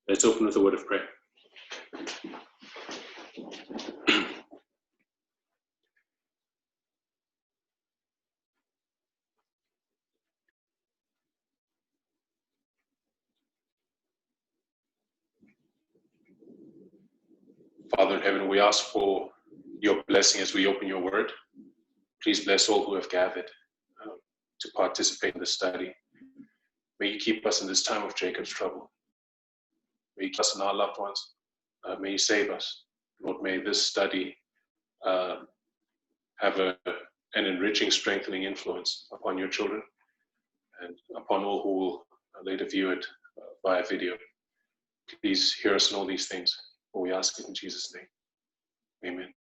Let's open with a word of prayer. Father in heaven, we ask for your blessing as we open your word. Please bless all who have gathered to participate in the study. May you keep us in this time of Jacob's trouble. May you keep us and our loved ones. May you save us. Lord, may this study have an enriching, strengthening influence upon your children and upon all who will later view it via video. Please hear us in all these things, for we ask it in Jesus' name. Amen.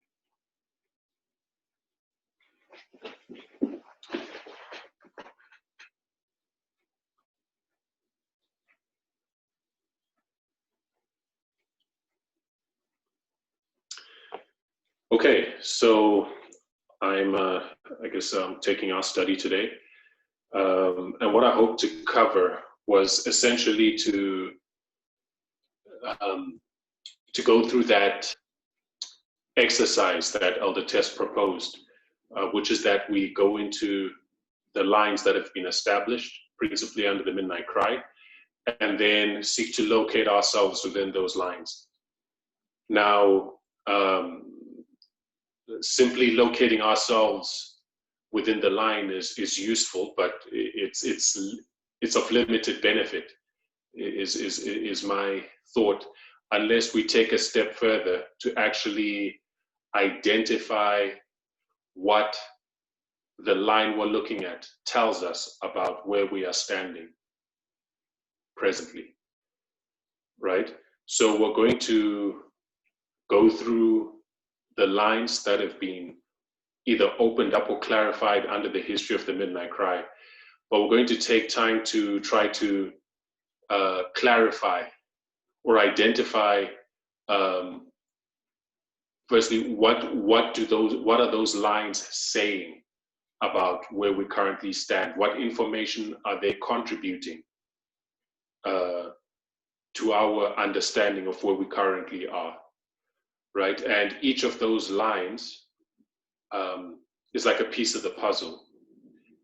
Okay, so I'm taking our study today, and what I hope to cover was essentially to go through that exercise that Elder Tess proposed, which is that we go into the lines that have been established, principally under the Midnight Cry, and then seek to locate ourselves within those lines. Now, simply locating ourselves within the line is useful, but it's of limited benefit, is my thought, unless we take a step further to actually identify what the line we're looking at tells us about where we are standing presently, right? So we're going to go through the lines that have been either opened up or clarified under the history of the Midnight Cry, but we're going to take time to try to clarify or identify firstly, what are those lines saying about where we currently stand? What information are they contributing to our understanding of where we currently are, right? And each of those lines is like a piece of the puzzle.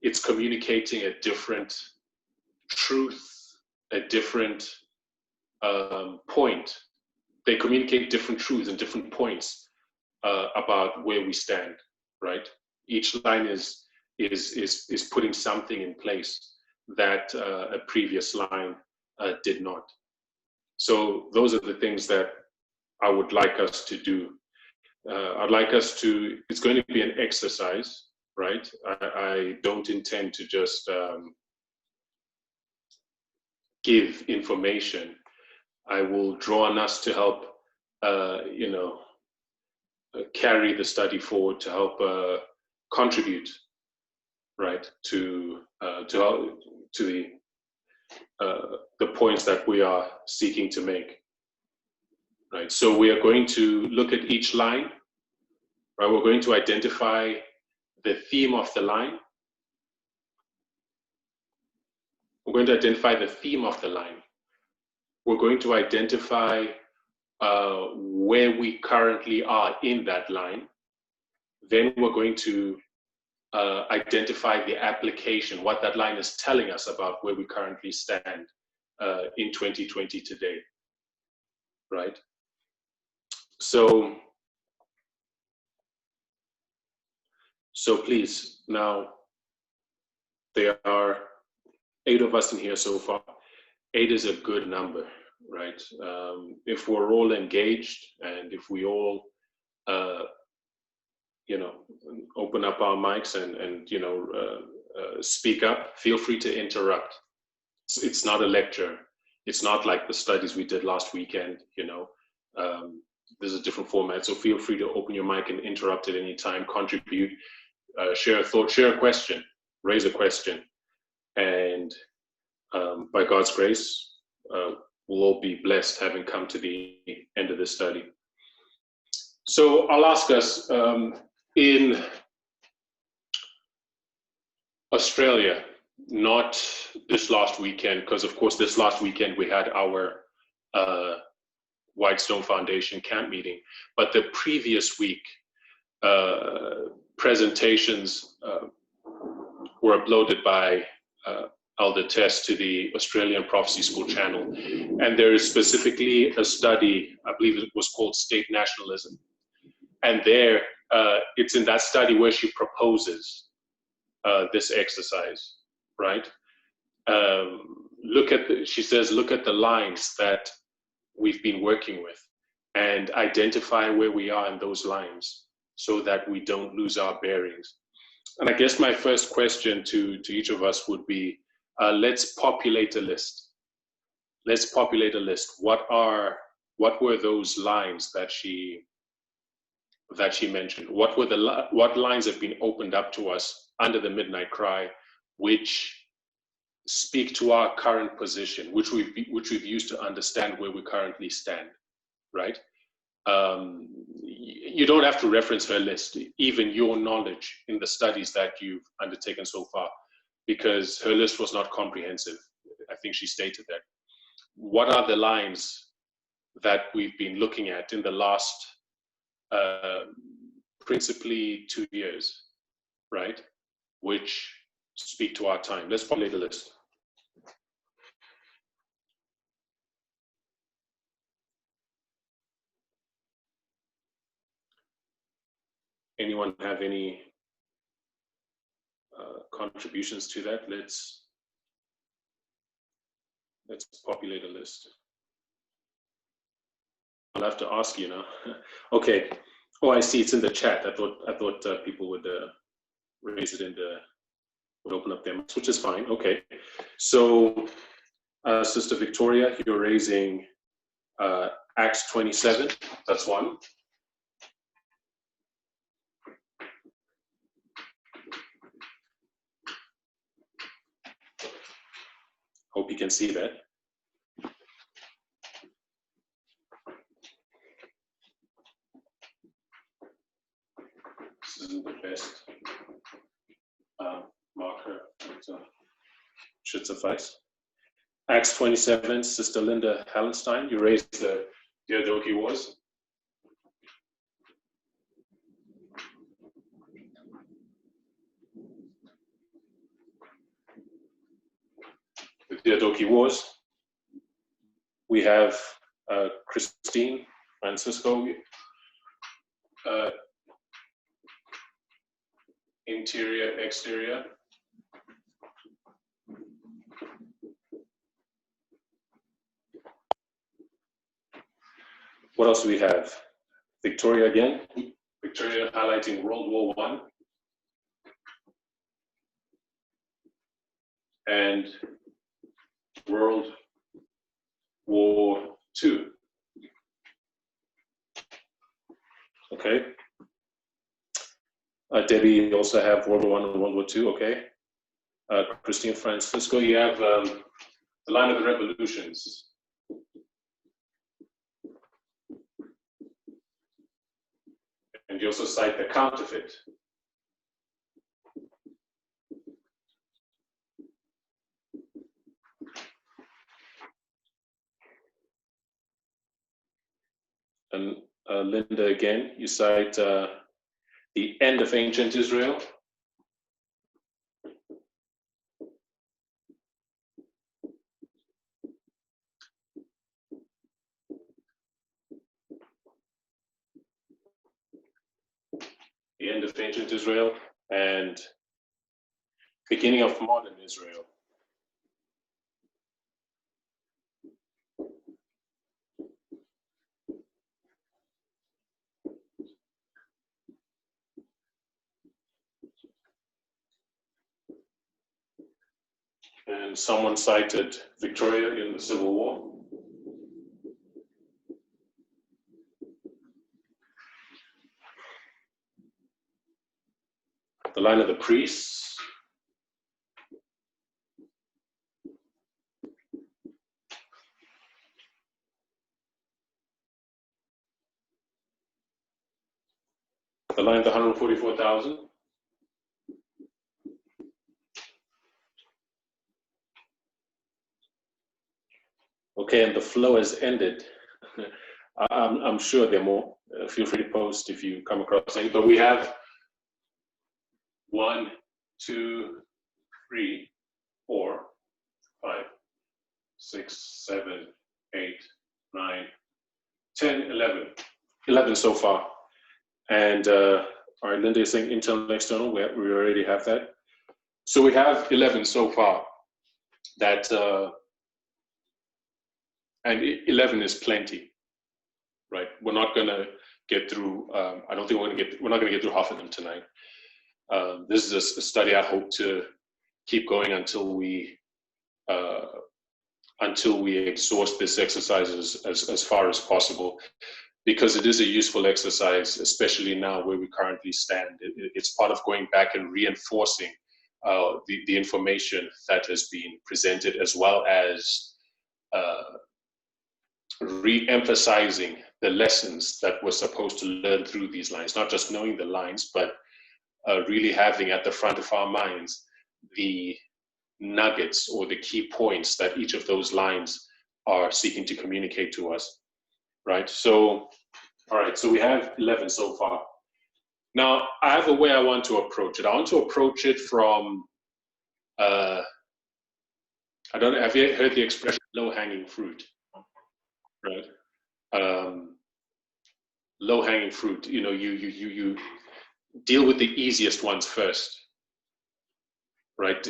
It's communicating a different truth, a different point. They communicate different truths and different points about where we stand, right? Each line is putting something in place that a previous line did not. So those are the things that I would like us to do. I'd like us to, it's going to be an exercise, right? I don't intend to just give information. I will draw on us to help, carry the study forward, to help contribute, right, to the points that we are seeking to make, right? So we are going to look at each line, right? We're going to identify the theme of the line. We're going to identify the theme of the line. We're going to identify where we currently are in that line. Then we're going to identify the application, what that line is telling us about where we currently stand in 2020 today, right? So please, now there are 8 of us in here so far. 8 is a good number, right? If we're all engaged and if we all, open up our mics and speak up, feel free to interrupt. It's not a lecture. It's not like the studies we did last weekend, There's a different format, so feel free to open your mic and interrupt at any time, contribute, share a thought, share a question, raise a question, and by God's grace, we'll all be blessed having come to the end of this study. So I'll ask us, in Australia, not this last weekend, because of course this last weekend we had our Whitestone Foundation camp meeting. But the previous week, presentations were uploaded by Elder Tess to the Australian Prophecy School channel. And there is specifically a study, I believe it was called State Nationalism. And there, it's in that study where she proposes this exercise, right? She says, look at the lines that we've been working with and identify where we are in those lines so that we don't lose our bearings. And I guess my first question to each of us would be, let's populate a list. Let's populate a list. What were those lines that she mentioned? What lines have been opened up to us under the midnight cry, which speak to our current position, which we've used to understand where we currently stand, right? You don't have to reference her list, even your knowledge in the studies that you've undertaken so far, because her list was not comprehensive. I think she stated that. What are the lines that we've been looking at in the last principally 2 years, right? Which speak to our time. Let's populate a list. Anyone have any contributions to that? Let's populate a list. I'll have to ask you now. Okay. Oh, I see. It's in the chat. I thought people would raise it would open up their mouths, which is fine. Okay. So, Sister Victoria, you're raising Acts 27. That's one. Hope you can see that. This isn't the best marker, but should suffice. Acts 27, Sister Linda Hallenstein, you raised the Diadochi Wars. The Diadochi Wars. We have Christine Francisco, interior, exterior. What else do we have? Victoria again. Victoria highlighting World War I and World War II. Okay. Debbie, you also have World War I and World War II. Okay. Christine Francisco, you have the line of the revolutions. And you also cite the counterfeit. And Linda, again, you cite the end of ancient Israel. The end of ancient Israel and beginning of modern Israel. And someone cited Victoria in the Civil War. The line of the priests. The line of the 144,000. Okay, and the flow has ended. I'm sure there are more. Feel free to post if you come across any. But we have 1, 2, 3, 4, 5, 6, 7, 8, 9, 10, 11. 11 so far. And all right, Linda is saying internal and external. We already have that. So we have 11 so far. That and 11 is plenty, right? We're not going to get through. I don't think we're not going to get through half of them tonight. This is a study I hope to keep going until we exhaust this exercise as far as possible, because it is a useful exercise, especially now where we currently stand. It's part of going back and reinforcing the information that has been presented, as well as re-emphasizing the lessons that we're supposed to learn through these lines, not just knowing the lines, but really having at the front of our minds the nuggets or the key points that each of those lines are seeking to communicate to us, right? So, all right, so we have 11 so far. Now, I have a way I want to approach it. I want to approach it from, I don't know, have you heard the expression low-hanging fruit, right? Low-hanging fruit, you know, you deal with the easiest ones first, right?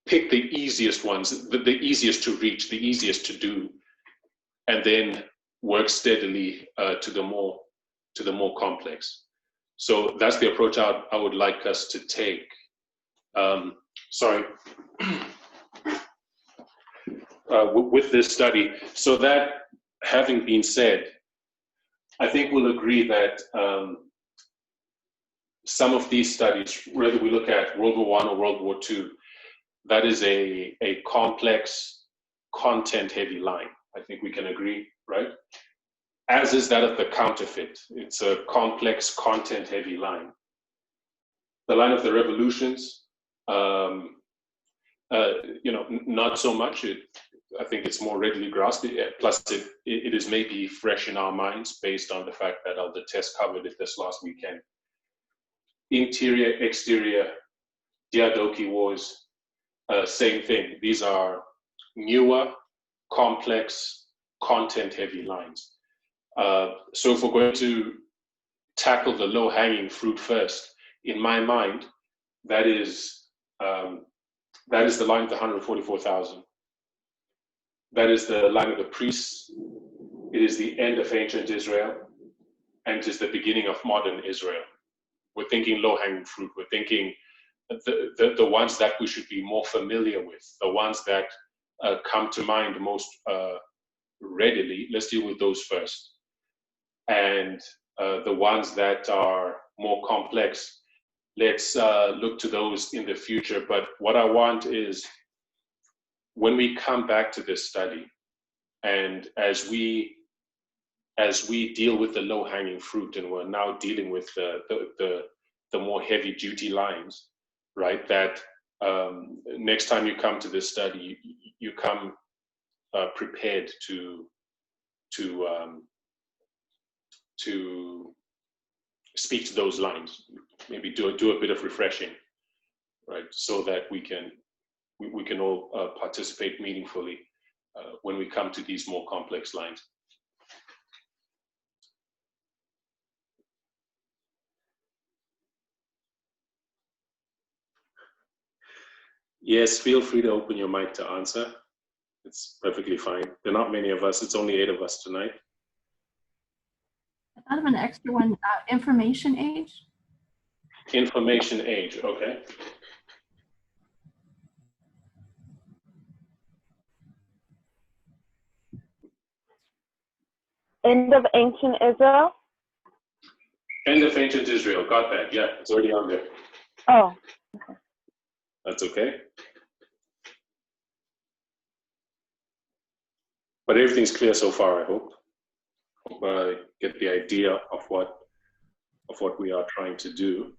Pick the easiest ones, the easiest to reach, the easiest to do, and then work steadily to the more complex. So that's the approach I would like us to take. With this study. So that having been said, I think we'll agree that some of these studies, whether we look at World War I or World War II, that is a complex, content-heavy line. I think we can agree, right? As is that of the counterfeit. It's a complex, content-heavy line. The line of the revolutions, you know, not so much. I think it's more readily grasped. Plus, it is maybe fresh in our minds based on the fact that Elder Tess covered it this last weekend. Interior, exterior, Diadochi Wars, same thing. These are newer, complex, content-heavy lines. So if we're going to tackle the low-hanging fruit first, in my mind, that is the line of the 144,000. That is the line of the priests. It is the end of ancient Israel, and it is the beginning of modern Israel. We're thinking low-hanging fruit. We're thinking the ones that we should be more familiar with, the ones that come to mind most readily. Let's deal with those first. And the ones that are more complex, let's look to those in the future. But what I want is, when we come back to this study, and as we deal with the low-hanging fruit, and we're now dealing with the more heavy-duty lines, right? That next time you come to this study, you come prepared to speak to those lines. Maybe do a bit of refreshing, right? So that we can all participate meaningfully when we come to these more complex lines. Yes, feel free to open your mic to answer. It's perfectly fine. There are not many of us. It's only 8 of us tonight. I thought of an extra one, information age. Information age, okay. End of ancient Israel. End of ancient Israel, got that. Yeah, it's already on there. Oh, okay. That's okay. But everything's clear so far, I hope. Hope I get the idea of what we are trying to do.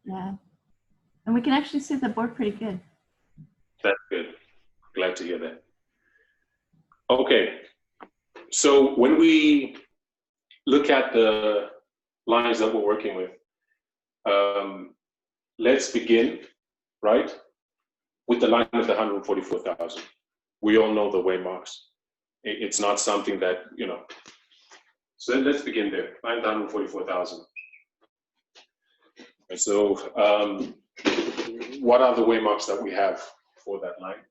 Yeah, and we can actually see the board pretty good. That's good. Glad to hear that. Okay. So when we look at the lines that we're working with, let's begin, right, with the line of the 144,000. We all know the waymarks. It's not something that, you know. So let's begin there, line of the 144,000. And so what are the waymarks that we have for that line?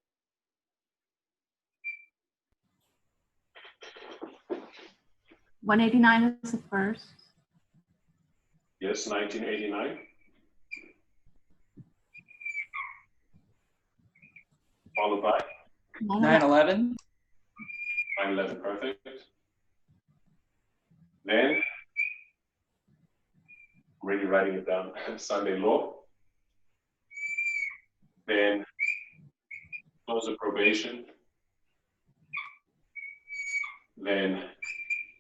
$189 is the first. Yes, 1989. Followed by 9/11. 9/11, perfect. Then, I'm already writing it down, Sunday law. Then, close of probation. Then,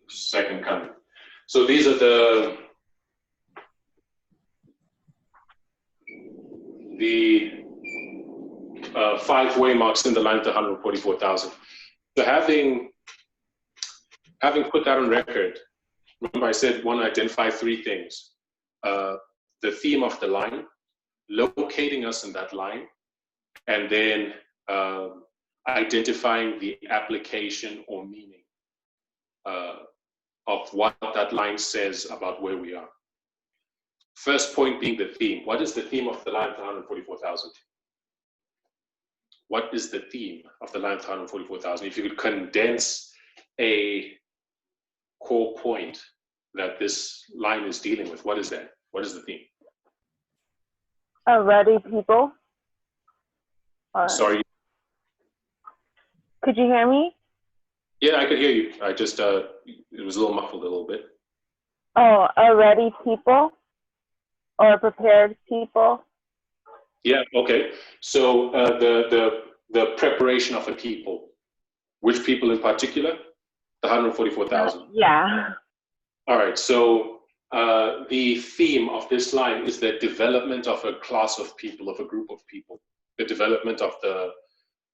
second coming. So these are the 5 waymarks in the line to 144,000. So having put that on record, remember I said want to identify 3 things. The theme of the line, locating us in that line, and then identifying the application or meaning of what that line says about where we are. First point being the theme. What is the theme of the line to 144,000? What is the theme of the line to 144,000? If you could condense a core point that this line is dealing with, what is that? What is the theme? Ready, people. Sorry. Could you hear me? Yeah, I could hear you. I just, it was a little muffled a little bit. Oh, ready, people, or prepared people. Yeah, okay. So the preparation of a people. Which people in particular? The 144,000. Yeah. All right, so the theme of this line is the development of a class of people, of a group of people. The development of the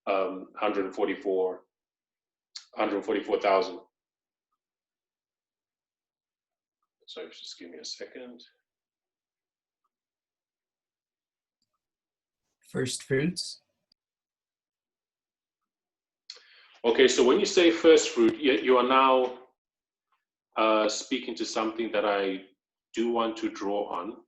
144,000. Sorry, just give me a second. First fruits. Okay, so when you say first fruit, you are now speaking to something that I do want to draw on.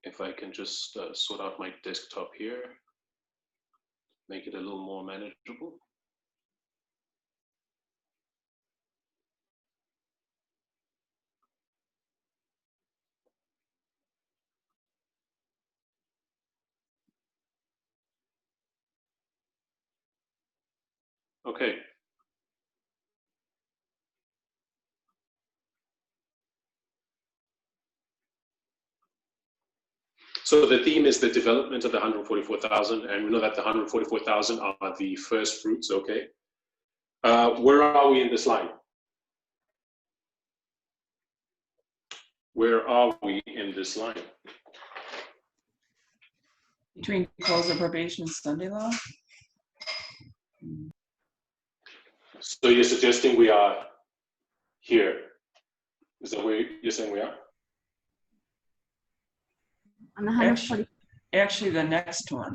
If I can just sort out my desktop here, make it a little more manageable. Okay. So the theme is the development of the 144,000, and we know that the 144,000 are the first fruits, okay? Where are we in this line? Where are we in this line? Between close of probation and Sunday law. So you're suggesting we are here? Is that where you're saying we are? On the 140. Actually, the next one.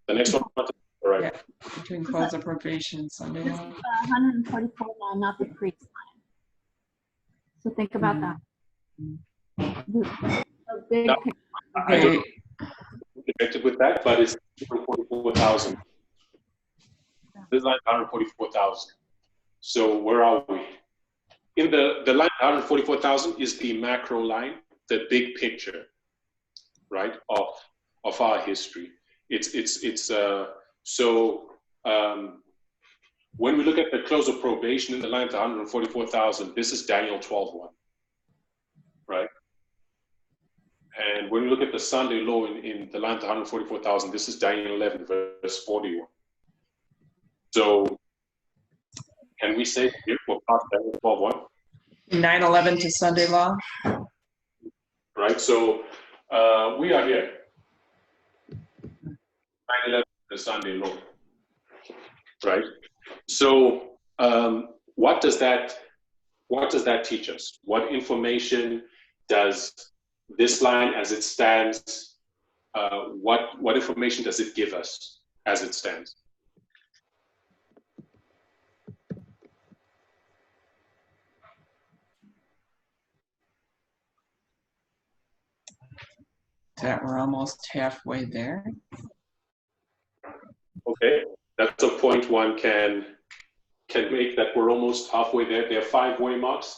The next one? All right. Yeah, between close of probation and Sunday This is law. the 144 line, not the priest line. So think about that. The big No, picture. I don't connected with that, but it's 144,000. This line 144,000. So where are we? In the line 144,000 is the macro line, the big picture, right, of our history. When we look at the close of probation in the line to 144,000, this is Daniel 12:1, right? And when we look at the Sunday law in the line to 144,000, this is Daniel 11 verse 41. So can we say here we're past Daniel 12:1? 9/11 to Sunday law. Right. So We are here. 9/11, the Sunday law. Right? So what does that teach us? What information does this line as it stands, what information does it give us as it stands? That we're almost halfway there. Okay, that's a point one can make, that we're almost halfway there. There are 5 waymarks,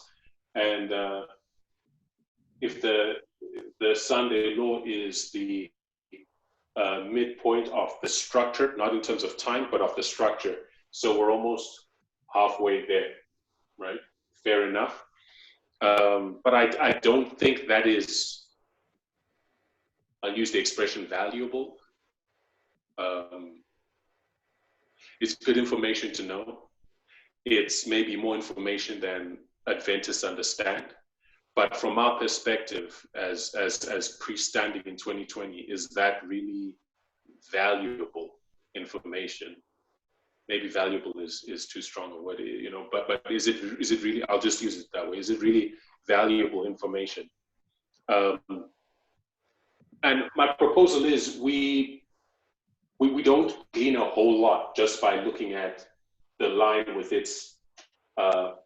and if the Sunday law is the midpoint of the structure, not in terms of time, but of the structure, so we're almost halfway there, right? Fair enough. But I don't think that is, I'll use the expression valuable. It's good information to know. It's maybe more information than Adventists understand. But from our perspective, as priests standing in 2020, is that really valuable information? Maybe valuable is too strong a word, you know. But is it really? I'll just use it that way. Is it really valuable information? And my proposal is we don't gain a whole lot just by looking at the line with its 5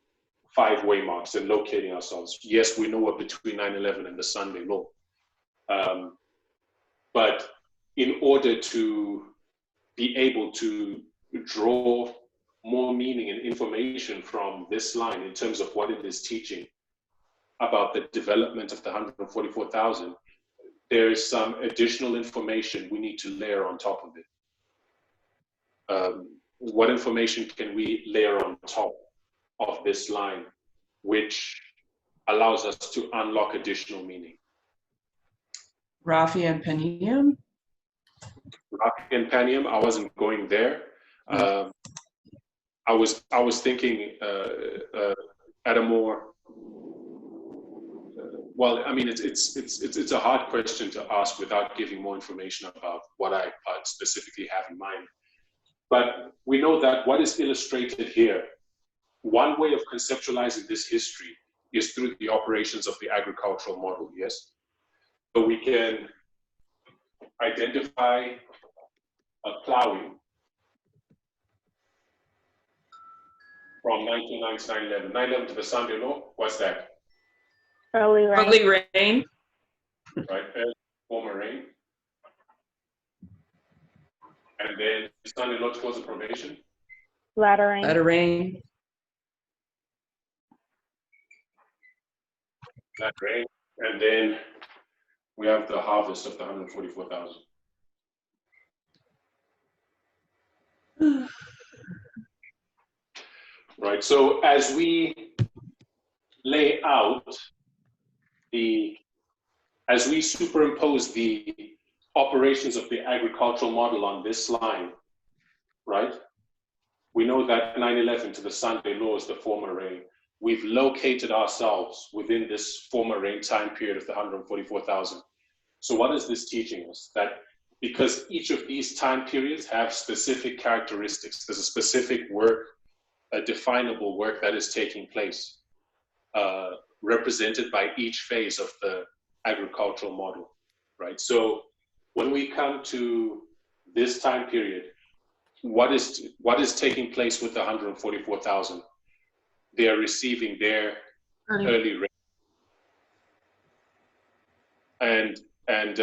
waymarks and locating ourselves. Yes, we know we're between 9/11 and the Sunday law. But in order to be able to draw more meaning and information from this line in terms of what it is teaching about the development of the 144,000, there is some additional information we need to layer on top of it. What information can we layer on top of this line, which allows us to unlock additional meaning? Raphi and Penium? Raphi and Penium, I wasn't going there. I was thinking at a more, well, I mean, it's a hard question to ask without giving more information about what I specifically have in mind. But we know that what is illustrated here, one way of conceptualizing this history is through the operations of the agricultural model, yes? So we can identify a plowing from 1999, 9/11 to the Sunday law. What's that? Early rain. Early rain. Right, former rain. And then Sunday law close of probation. Latter rain. Latter rain. That rain. And then we have the harvest of the 144,000. Right, so as we lay out as we superimpose the operations of the agricultural model on this line, right? We know that 9/11 to the Sunday law is the former rain. We've located ourselves within this former rain time period of the 144,000. So what is this teaching us? That because each of these time periods have specific characteristics, there's a specific work, a definable work that is taking place, represented by each phase of the agricultural model, right? So when we come to this time period, what is taking place with the 144,000? They are receiving their early rain. And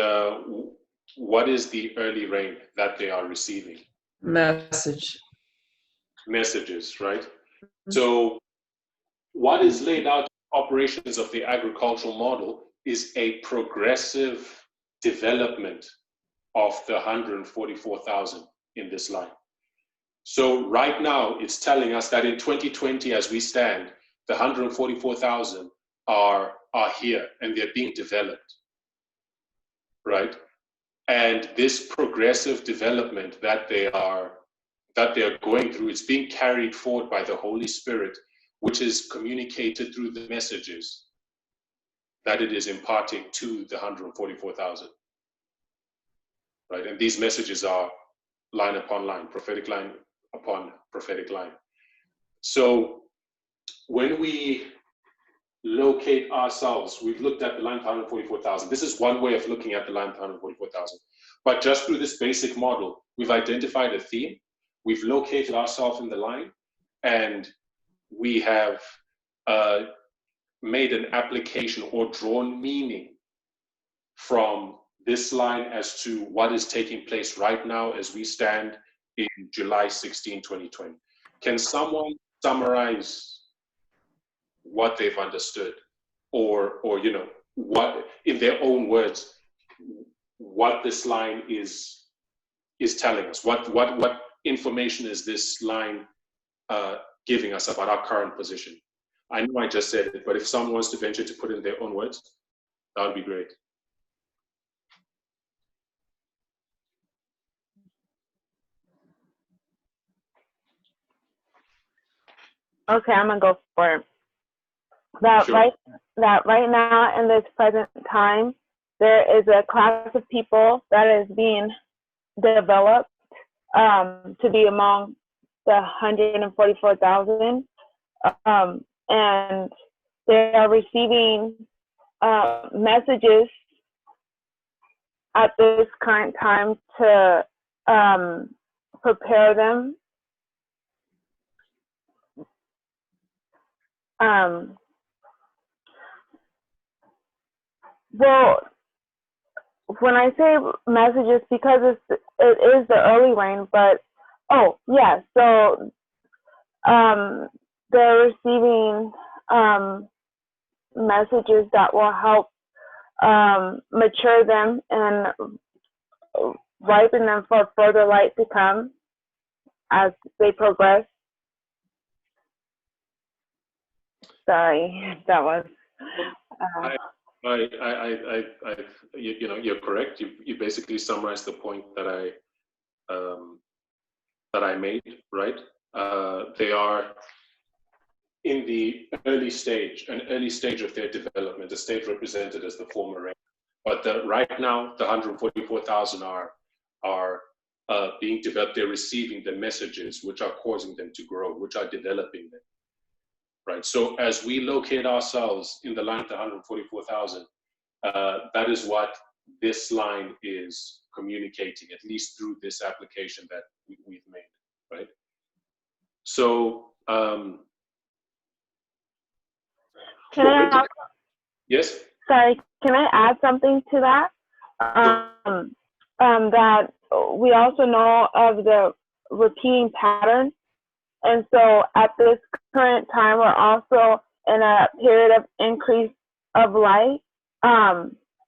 what is the early rain that they are receiving? Messages, right? So what is laid out in operations of the agricultural model is a progressive development of the 144,000 in this line. So right now it's telling us that in 2020, as we stand, the 144,000 are here and they're being developed, right? And this progressive development that they are going through, it's being carried forward by the Holy Spirit, which is communicated through the messages that it is imparting to the 144,000, right? And these messages are line upon line, prophetic line upon prophetic line. So when we locate ourselves, we've looked at the line of 144,000. This is one way of looking at the line of 144,000. But just through this basic model, we've identified a theme, we've located ourselves in the line, and we have made an application or drawn meaning from this line as to what is taking place right now as we stand in July 16, 2020. Can someone summarize what they've understood, or you know, what, in their own words, what this line is telling us? What information is this line giving us about our current position? I know I just said it, but if someone wants to venture to put it in their own words, that would be great. Okay, I'm gonna go for it. That Sure. right now in this present time, there is a class of people that is being developed to be among the 144,000, and they are receiving messages at this current time to prepare them. Well, when I say messages, because it is the early rain, but oh yeah, so they're receiving messages that will help mature them and ripen them for further light to come as they progress. Sorry, that was. You know, you're correct. You basically summarized the point that I made, right? They are in the early stage of their development, the stage represented as the former rain. But right now, the 144,000 are being developed. They're receiving the messages which are causing them to grow, which are developing them. Right. So as we locate ourselves in the line of the 144,000, that is what this line is communicating, at least through this application that we've made. Right. So yes. Sorry, can I add something to that? That we also know of the repeating pattern. And so at this current time, we're also in a period of increase of light,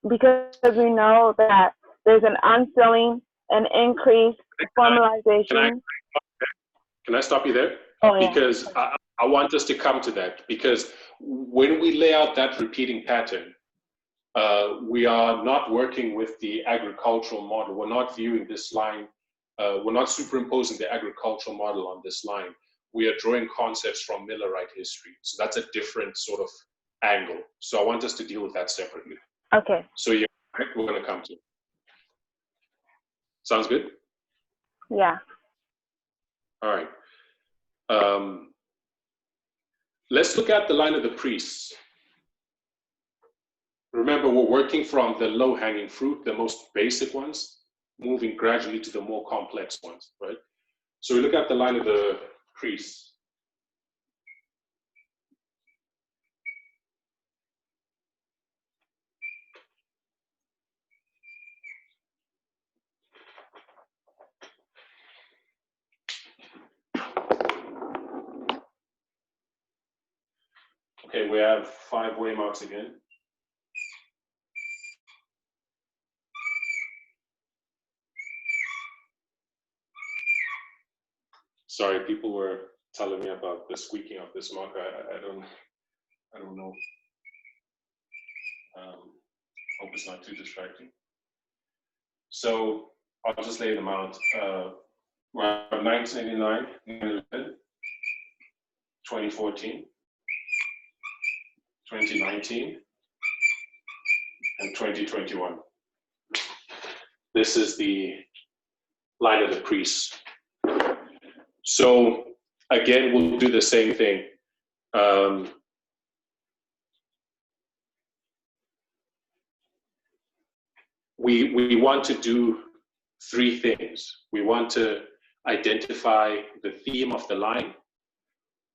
because we know that there's an unsealing, an increase, formalization. Can I stop you there? Oh, yeah. Because I want us to come to that, because when we lay out that repeating pattern, we are not working with the agricultural model. We're not viewing this line, we're not superimposing the agricultural model on this line. We are drawing concepts from Millerite history. So that's a different sort of angle. So I want us to deal with that separately. Okay. So yeah, we're going to come to it. Sounds good? Yeah. All right. Let's look at the line of the priests. Remember, we're working from the low-hanging fruit, the most basic ones, moving gradually to the more complex ones, right? So we look at the line of the priests. Okay, we have 5 way marks again. Sorry, people were telling me about the squeaking of this marker. I don't know. Hope it's not too distracting. So I'll just lay them out. We have 1989, 2014, 2019, 2021. This is the line of the priests. So again, we'll do the same thing. We want to do three things. We want to identify the theme of the line.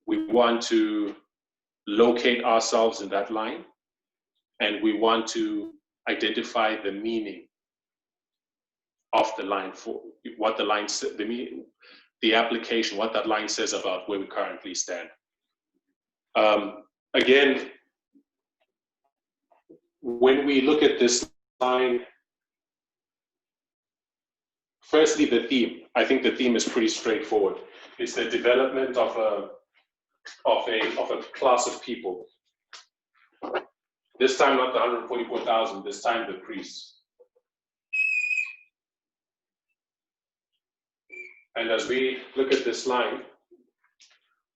We want to locate ourselves in that line. And we want to identify the meaning of the line, for what the line says, the application, what that line says about where we currently stand. Again, when we look at this line, firstly, the theme. I think the theme is pretty straightforward. It's the development of a class of people. This time, not the 144,000. This time, the priests. And as we look at this line,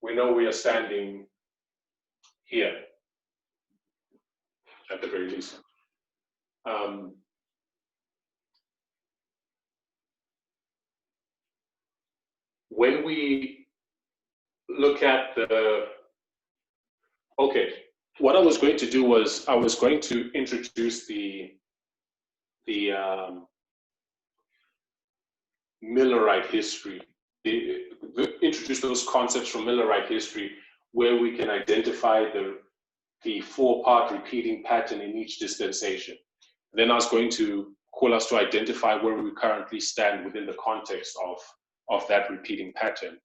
we know we are standing here, at the very least. When we look at what I was going to do was I was going to introduce the Millerite history, introduce those concepts from Millerite history, where we can identify the four-part repeating pattern in each dispensation. Then I was going to call us to identify where we currently stand within the context of that repeating pattern.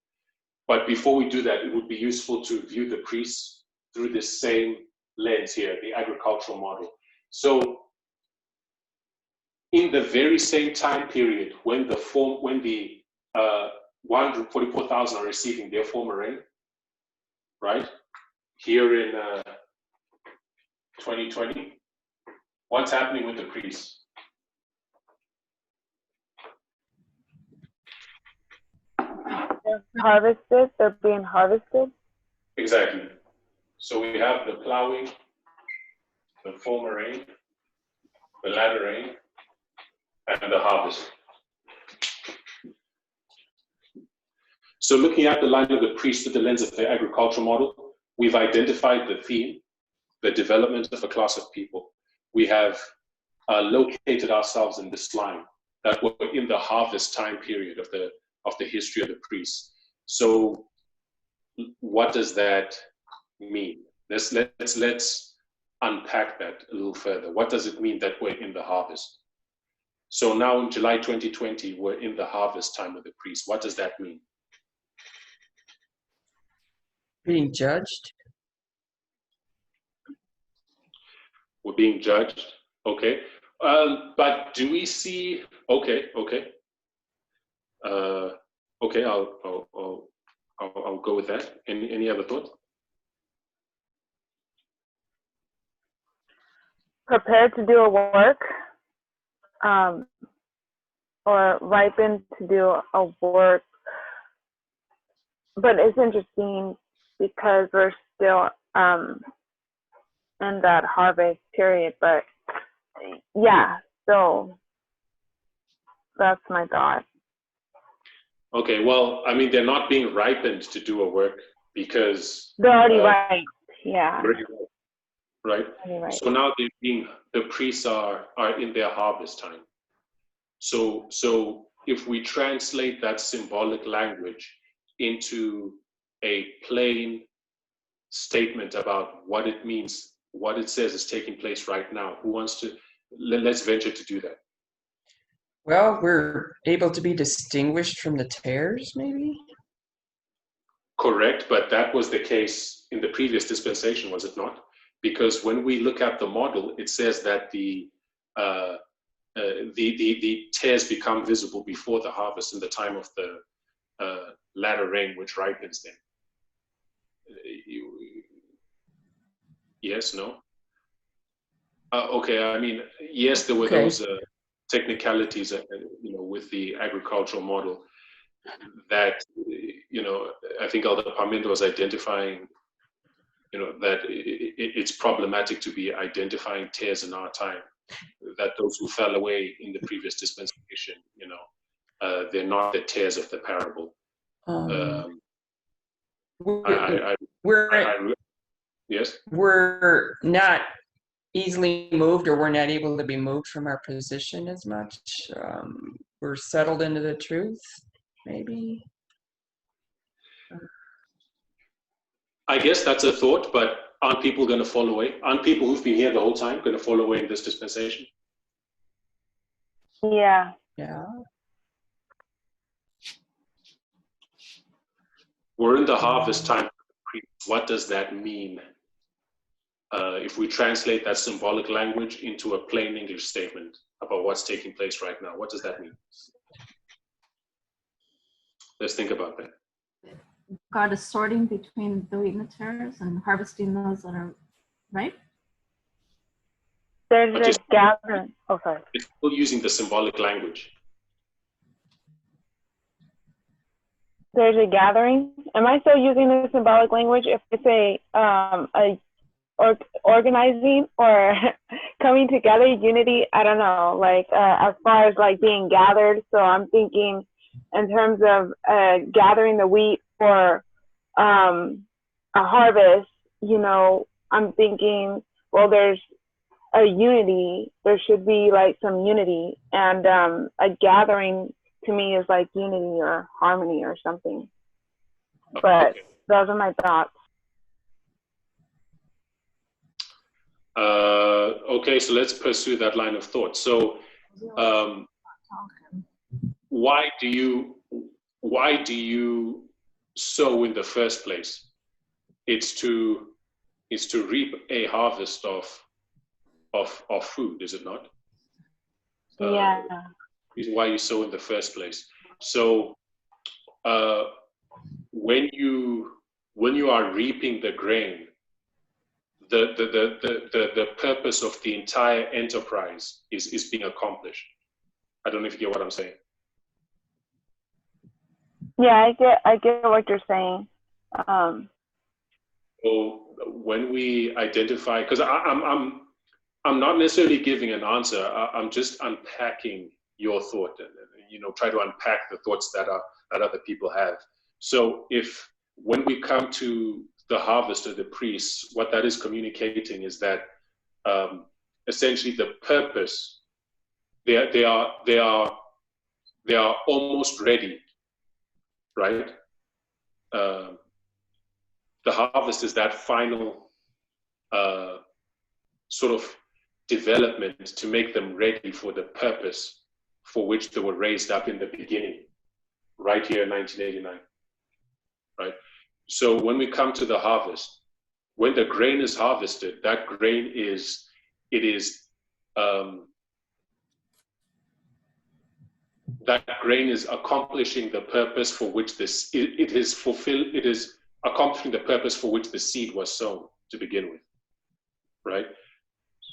But before we do that, it would be useful to view the priests through this same lens here, the agricultural model. So in the very same time period when the 144,000 are receiving their former rain, right? Here in 2020, what's happening with the priests? They're being harvested. Exactly. So we have the plowing, the former rain, the latter rain, and the harvest. So looking at the line of the priest through the lens of the agricultural model, we've identified the theme, the development of a class of people. We have located ourselves in this line that we're in the harvest time period of the history of the priests. So what does that mean? Let's unpack that a little further. What does it mean that we're in the harvest? So now in July 2020, we're in the harvest time of the priest. What does that mean? Being judged. We're being judged. Okay. But do we see? Okay. I'll go with that. Any other thoughts? Prepared to do a work, or ripened to do a work. But it's interesting because we're still in that harvest period. But yeah, so that's my thought. Okay, well, I mean, they're not being ripened to do a work because they're already ripe. Yeah. Right. Right. So now the priests are in their harvest time. So if we translate that symbolic language into a plain statement about what it means, what it says is taking place right now, who wants to? Let's venture to do that. Well, we're able to be distinguished from the tares, maybe? Correct, but that was the case in the previous dispensation, was it not? Because when we look at the model, it says that the tares become visible before the harvest in the time of the latter rain, which ripens them. Yes, no? Okay, I mean, yes, there were those technicalities, with the agricultural model that, I think Elder Parmindo was identifying, that it's problematic to be identifying tares in our time. that those who fell away in the previous dispensation, they're not the tares of the parable. Yes. We're not easily moved, or we're not able to be moved from our position as much. We're settled into the truth, maybe. I guess that's a thought, but aren't people going to fall away? Aren't people who've been here the whole time going to fall away in this dispensation? Yeah. Yeah. We're in the harvest time. What does that mean? If we translate that symbolic language into a plain English statement about what's taking place right now, what does that mean? Let's think about that. God is sorting between the wheat and the tares and harvesting those that are right. There's a gathering. Oh, sorry. It's still using the symbolic language. There's a gathering. Am I still using the symbolic language if it's organizing or coming together, unity? I don't know. Like as far as like being gathered. So I'm thinking in terms of gathering the wheat for a harvest. I'm thinking, well, there's a unity. There should be like some unity, and a gathering to me is like unity or harmony or something. But those are my thoughts. Okay, so let's pursue that line of thought. So, why do you sow in the first place? It's to reap a harvest of food, is it not? Yeah. Reason why you sow in the first place. So when you are reaping the grain, the purpose of the entire enterprise is being accomplished. I don't know if you get what I'm saying. Yeah, I get what you're saying. So when we identify, because I'm not necessarily giving an answer. I'm just unpacking your thought, and try to unpack the thoughts that other people have. So when we come to the harvest of the priests, what that is communicating is that essentially the purpose, they are almost ready, right? The harvest is that final sort of development to make them ready for the purpose for which they were raised up in the beginning, right here in 1989, right? So when we come to the harvest, when the grain is harvested, that grain is accomplishing the purpose for which it is accomplishing the purpose for which the seed was sown to begin with, right?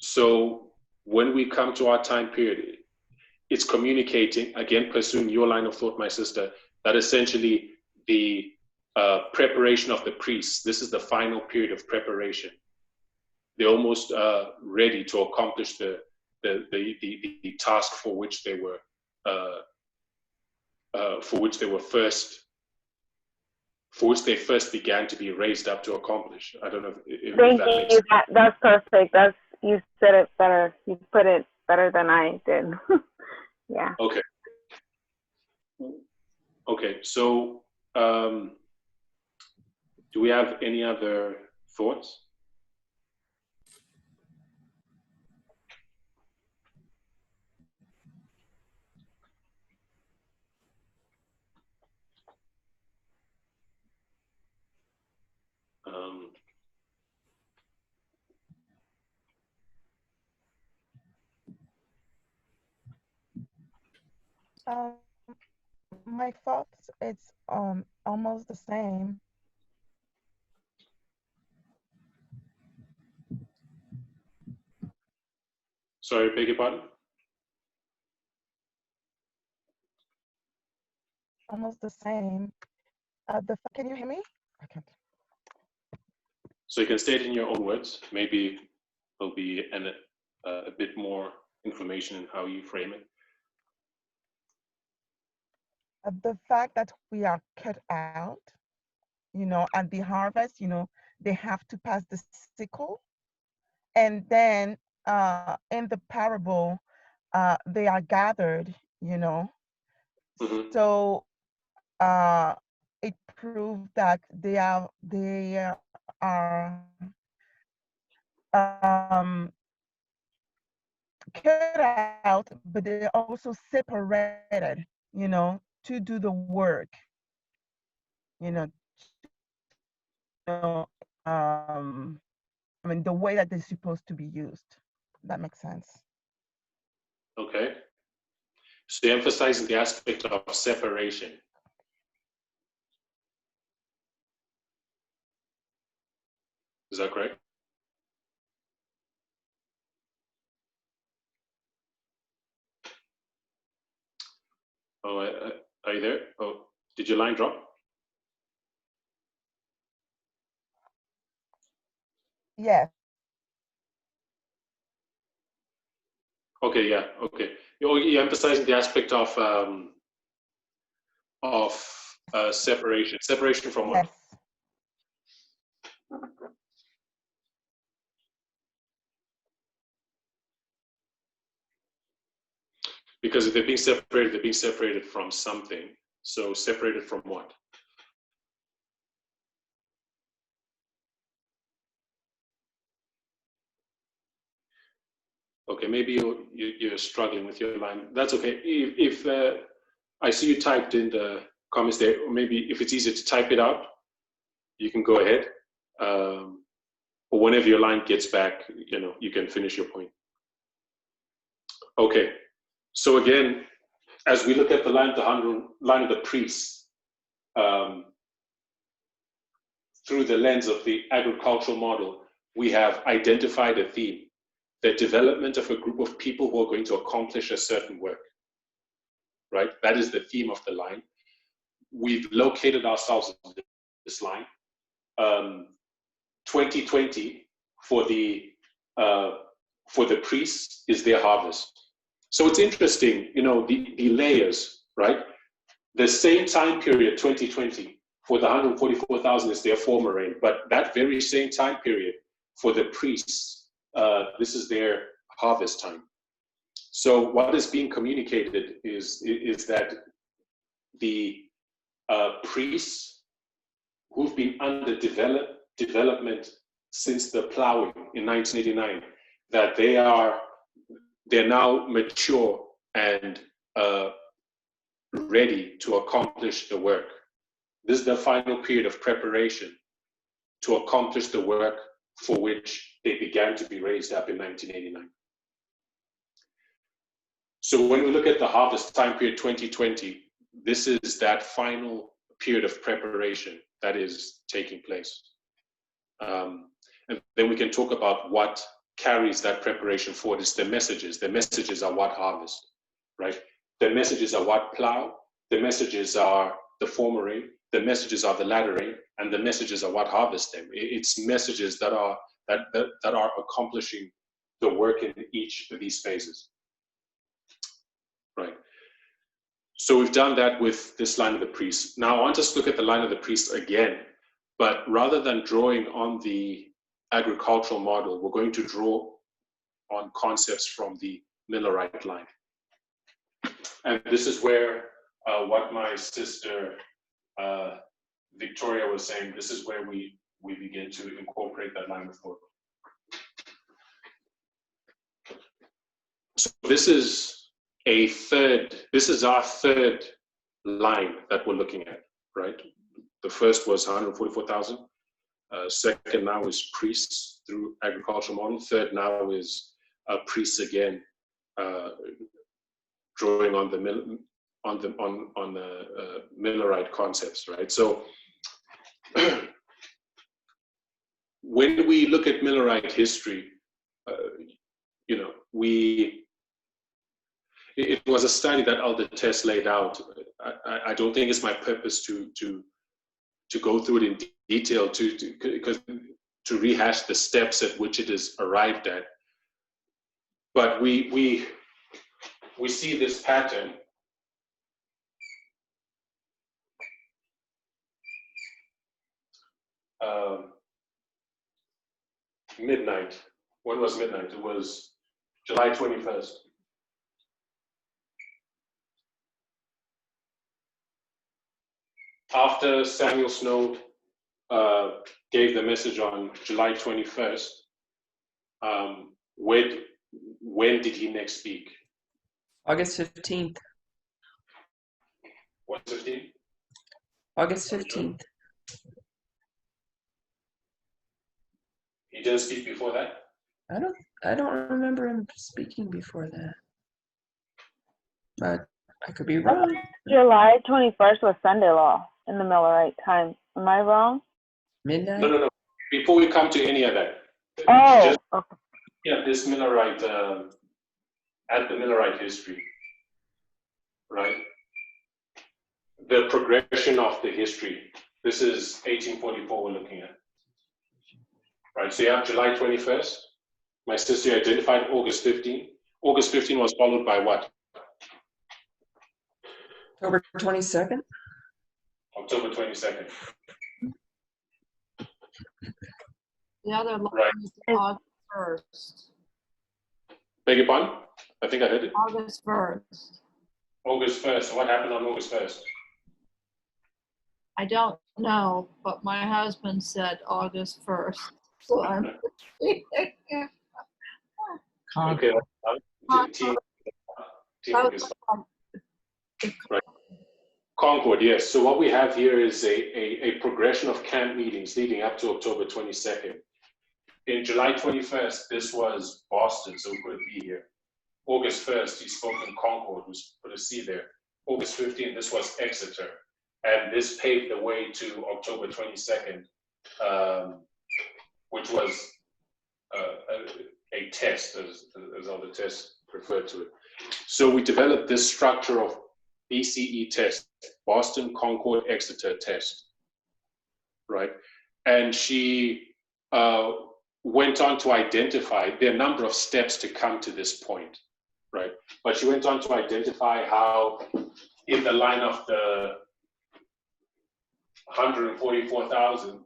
So when we come to our time period, it's communicating, again, pursuing your line of thought, my sister, that essentially the preparation of the priests, this is the final period of preparation. They're almost ready to accomplish the task for which they first began to be raised up to accomplish. I don't know if Thank that you. makes sense. That's perfect. You said it better. You put it better than I did. Yeah. Okay. So do we have any other thoughts? My thoughts, it's almost the same. Sorry, beg your pardon? Almost the same. Can you hear me? I can't. So you can state it in your own words. Maybe it'll be a bit more information in how you frame it? The fact that we are cut out, at the harvest, they have to pass the sickle. And then in the parable, they are gathered, Mhm. So it proved that they are um, cut out, but they're also separated, to do the work, you know, I mean, the way that they're supposed to be used. That makes sense. Okay. So you're emphasizing the aspect of separation. Is that correct? Oh, are you there? Oh, did your line drop? Yes. Okay, yeah, okay. You're emphasizing the aspect of separation. Separation from what? Yes. Because if they're being separated from something. So separated from what? Okay, maybe you're struggling with your line. That's okay. If I see you typed in the comments there, or maybe if it's easier to type it out, you can go ahead. Or whenever your line gets back, you can finish your point. Okay. So again, as we look at the line of the priests, through the lens of the agricultural model, we have identified a theme: the development of a group of people who are going to accomplish a certain work, right? That is the theme of the line. We've located ourselves in this line. 2020 for the priests is their harvest. So it's interesting, the layers, right? The same time period, 2020, for the 144,000 is their former reign, but that very same time period for the priests, this is their harvest time. So what is being communicated is that the priests who've been under development since the plowing in 1989, that they're now mature and ready to accomplish the work. This is the final period of preparation to accomplish the work for which they began to be raised up in 1989. So when we look at the harvest time period 2020, this is that final period of preparation that is taking place. And then we can talk about what carries that preparation forward. It's the messages. The messages are what harvest, right? The messages are what plow. The messages are the former rain. The messages are the latter rain, and the messages are what harvest them. It's messages that are accomplishing the work in each of these phases, right? So we've done that with this line of the priest. Now I want us to look at the line of the priest again, but rather than drawing on the agricultural model, we're going to draw on concepts from the Millerite line. And this is where what my sister Victoria was saying, this is where we begin to incorporate that line of thought. So this is our third line that we're looking at, right? The first was 144,000. Second now is priests through agricultural model. Third now is priests again, drawing on the Millerite concepts, right? So when we look at Millerite history, it was a study that Elder Tess laid out. I don't think it's my purpose to go through it in detail to rehash the steps at which it is arrived at. But we we see this pattern. Midnight. When was midnight? It was July 21st. After Samuel Snow gave the message on July 21st, when did he next speak? August 15th. What, 15? August 15th. He didn't speak before that? I don't remember him speaking before that. But I could be wrong. July 21st was Sunday law in the Millerite time. Am I wrong? Midnight? No. Before we come to any of that. Oh, Just, okay. yeah, this Millerite, at the Millerite history, right? The progression of the history. This is 1844 we're looking at. Right, so you have July 21st. My sister identified August 15. August 15 was followed by what? October 22nd? October 22nd. The other line Right. is August 1st. Beg your pardon? I think I heard it. August 1st. August 1st. What happened on August 1st? I don't know, but my husband said August 1st. So I'm. Okay. Team is right. Concord, yes. So what we have here is a progression of camp meetings leading up to October 22nd. In July 21st, this was Boston, so we could be here. August 1st, he spoke in Concord, was put a C there. August 15th, this was Exeter. And this paved the way to October 22nd, which was a test, as other tests referred to it. So we developed this structure of BCE test, Boston, Concord, Exeter test, right? And she went on to identify, there are a number of steps to come to this point, right? But she went on to identify how in the line of the 144,000,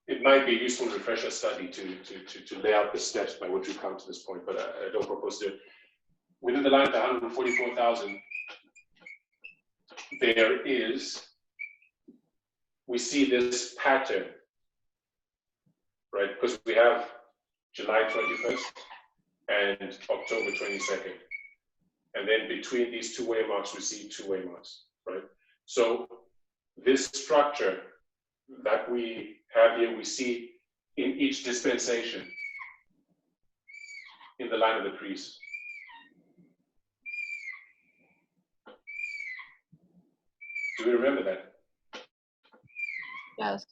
it might be a useful refresher study to lay out the steps by which we come to this point, but I don't propose to. Within the line of the 144,000, there is, we see this pattern, right? Because we have July 21st and October 22nd. And then between these two waymarks, we see two waymarks, right? So this structure that we have here, we see in each dispensation in the line of the priest. Do we remember that? Yes.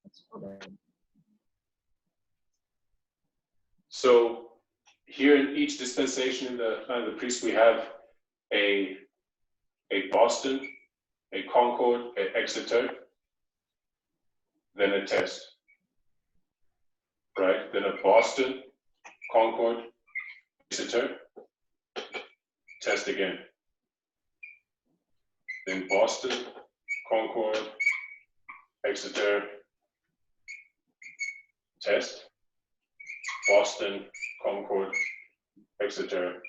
That's what I- So here in each dispensation in the line of the priest, we have a Boston, a Concord, a Exeter, then a test, right? Then a Boston, Concord, Exeter, test again. Then Boston, Concord, Exeter, test, Boston, Concord, Exeter,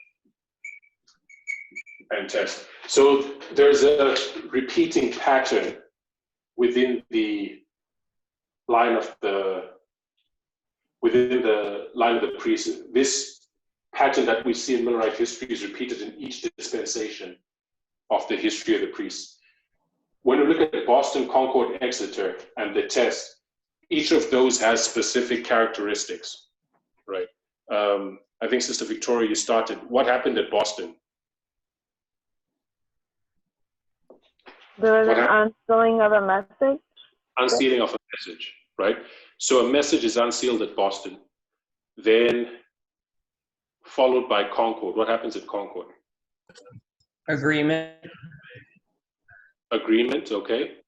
and test. So there's a repeating pattern within the line of the priest. This pattern that we see in Millerite history is repeated in each dispensation of the history of the priests. When we look at Boston, Concord, Exeter, and the test, each of those has specific characteristics, right? I think Sister Victoria, you started. What happened at Boston? There was an unsealing of a message. Unsealing of a message, right? So a message is unsealed at Boston, then followed by Concord. What happens at Concord? Agreement. Agreement, okay.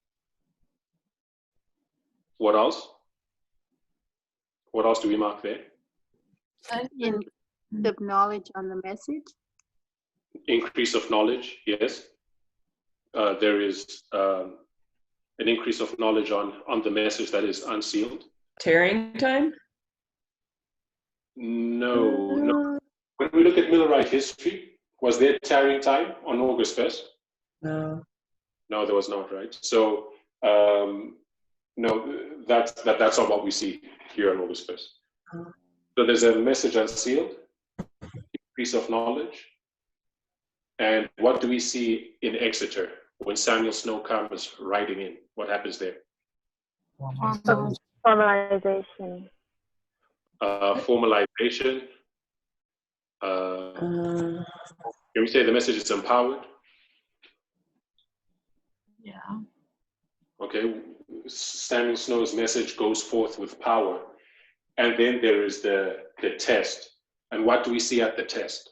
What else? What else do we mark there? The knowledge on the message. Increase of knowledge, yes. There is an increase of knowledge on the message that is unsealed. Tearing time? No. When we look at Millerite history, was there tarrying time on August 1st? No. No, there was not, right? So, no, that's not what we see here on August 1st. So there's a message unsealed, increase of knowledge. And what do we see in Exeter when Samuel Snow comes riding in? What happens there? Formalization. Formalization. Can we say the message is empowered? Yeah. Okay. Samuel Snow's message goes forth with power. And then there is the test. And what do we see at the test?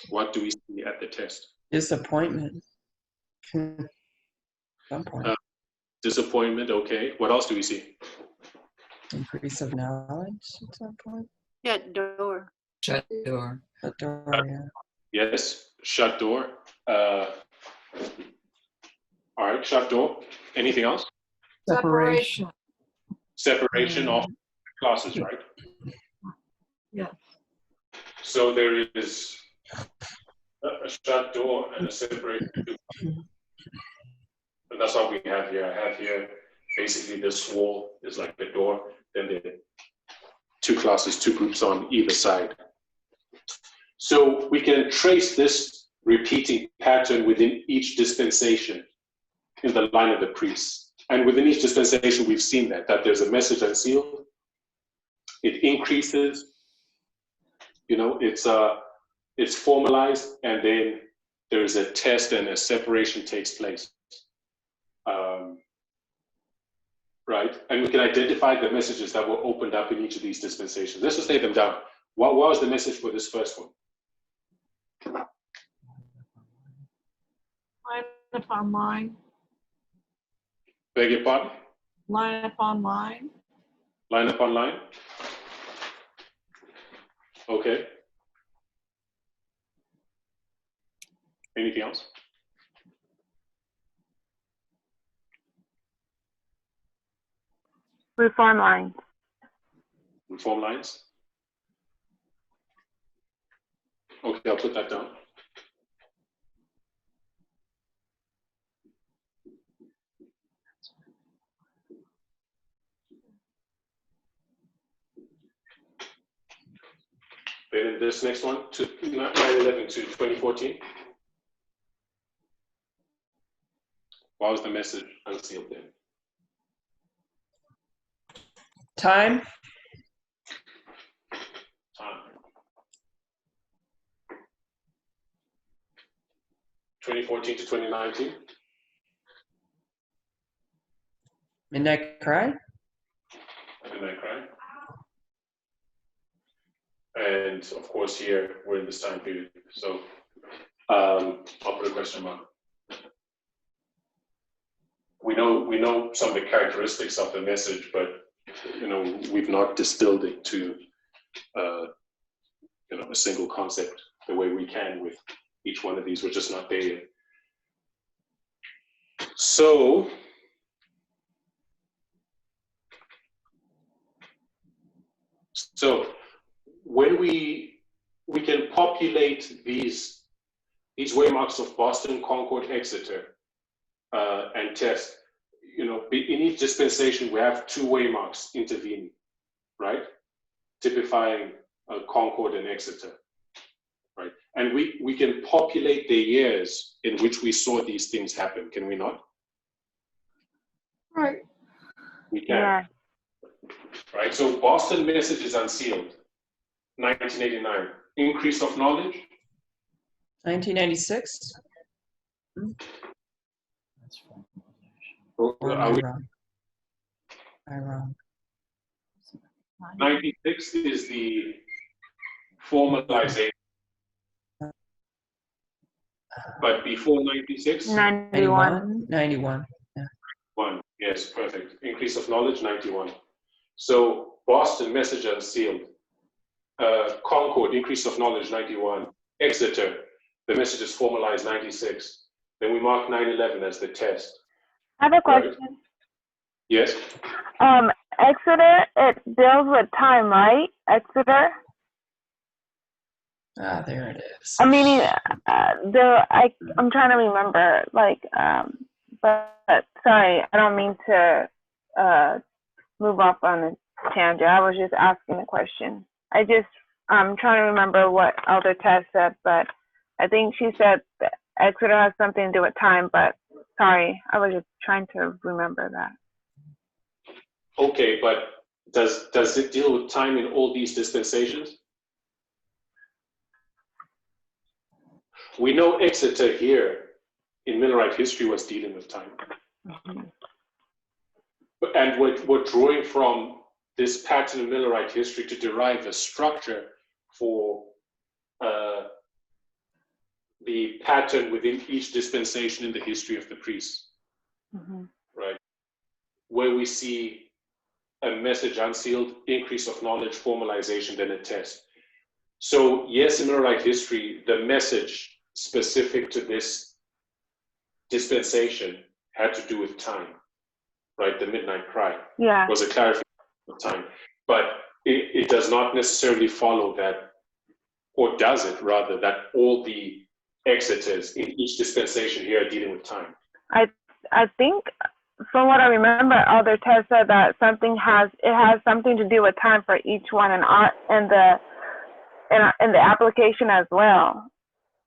What do we see at the test? Disappointment. Some point. Disappointment, okay. What else do we see? Increase of knowledge at some point. Shut door. Shut door. The door, yeah. Yes, shut door. All right, shut door. Anything else? Separation. Separation of classes, right? Yeah. So there is a shut door and a separation. And that's what we have here. I have here basically this wall is like the door, then the two classes, two groups on either side. So we can trace this repeating pattern within each dispensation in the line of the priests. And within each dispensation, we've seen that there's a message unsealed. It increases, it's formalized, and then there's a test and a separation takes place. Right? And we can identify the messages that were opened up in each of these dispensations. Let's just lay them down. What was the message for this first one? Line upon line. Beg your pardon? Line upon line. Line upon line? Okay. Anything else? Reform lines. Reform lines? Okay, I'll put that down. Then in this next one, 9/11 to 2014. What was the message unsealed then? Time. Time. 2014 to 2019. Midnight cry. Midnight cry. And of course, here we're in this time period. So I'll put a question mark. We know some of the characteristics of the message, but we've not distilled it to a single concept the way we can with each one of these. We're just not there yet. So when we can populate these waymarks of Boston, Concord, Exeter, and test, in each dispensation we have two waymarks intervening, right? Typifying Concord and Exeter, right? And we can populate the years in which we saw these things happen, can we not? Right. We can. Yeah. Right, so Boston message is unsealed, 1989. Increase of knowledge? 1996. Or Or am are I we, wrong? Am I wrong? 96 is the formalization. But before 96? 91. 91. One. Yes, perfect. Increase of knowledge, 91. So Boston, message unsealed. Concord, increase of knowledge, 91. Exeter, the message is formalized, 96. Then we mark 9/11 as the test. I have a Right. question. Yes? Exeter, it deals with time, right? Exeter? Ah, there it is. I mean, I'm trying to remember, but sorry, I don't mean to move off on a tangent. I was just asking a question. I'm trying to remember what Elder Tess said, but I think she said that Exeter has something to do with time, but sorry, I was just trying to remember that. Okay, but does it deal with time in all these dispensations? We know Exeter here in Millerite history was dealing with time. And we're drawing from this pattern in Millerite history to derive a structure for the pattern within each dispensation in the history of the priests, right? Where we see a message unsealed, increase of knowledge, formalization, then a test. So yes, in Millerite history, the message specific to this dispensation had to do with time, right? The midnight cry was a clarification of time. But it does not necessarily follow that, or does it rather, that all the Exeters in each dispensation here are dealing with time. I think, from what I remember, Elder Tess said that it has something to do with time for each one in the application as well.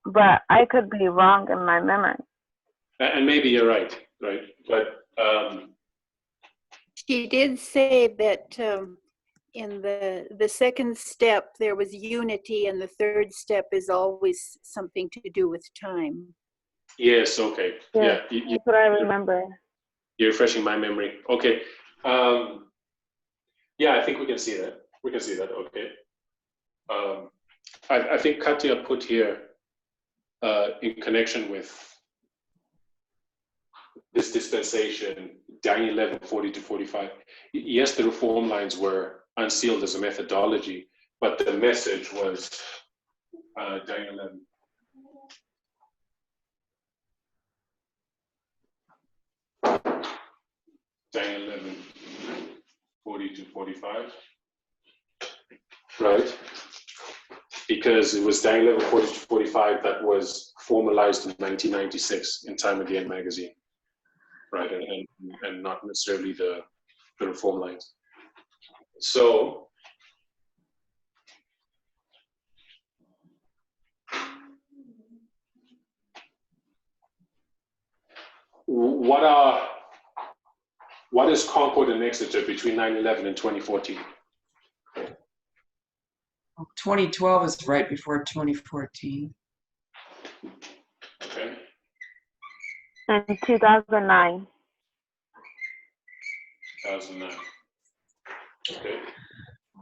But I could be wrong in my memory. And maybe you're right? But She did say that in the second step there was unity, and the third step is always something to do with time. yes, okay. Yeah, that's what I remember. You're refreshing my memory. Okay. Yeah, I think we can see that. Okay. I think Katya put here in connection with this dispensation, Daniel 11, 40 to 45. Yes, the reform lines were unsealed as a methodology, but the message was Daniel 11. Daniel 11, 40 to 45. Right? Because it was Daniel 11, 40 to 45 that was formalized in 1996 in Time of the End magazine. Right? And not necessarily the reform lines. So, what is Concord and Exeter between 9/11 and 2014? 2012 is right before 2014. Okay. In 2009. 2009. Okay.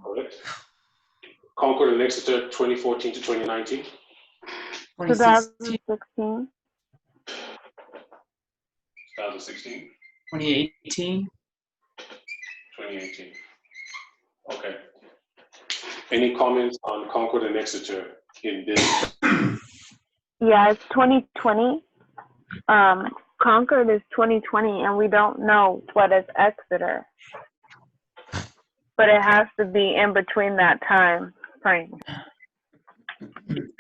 Correct. Concord and Exeter 2014 to 2019. 2016. 2016. 2018. 2018. Okay. Any comments on Concord and Exeter in this? Yeah, it's 2020. Concord is 2020, and we don't know what is Exeter. But it has to be in between that time frame. 20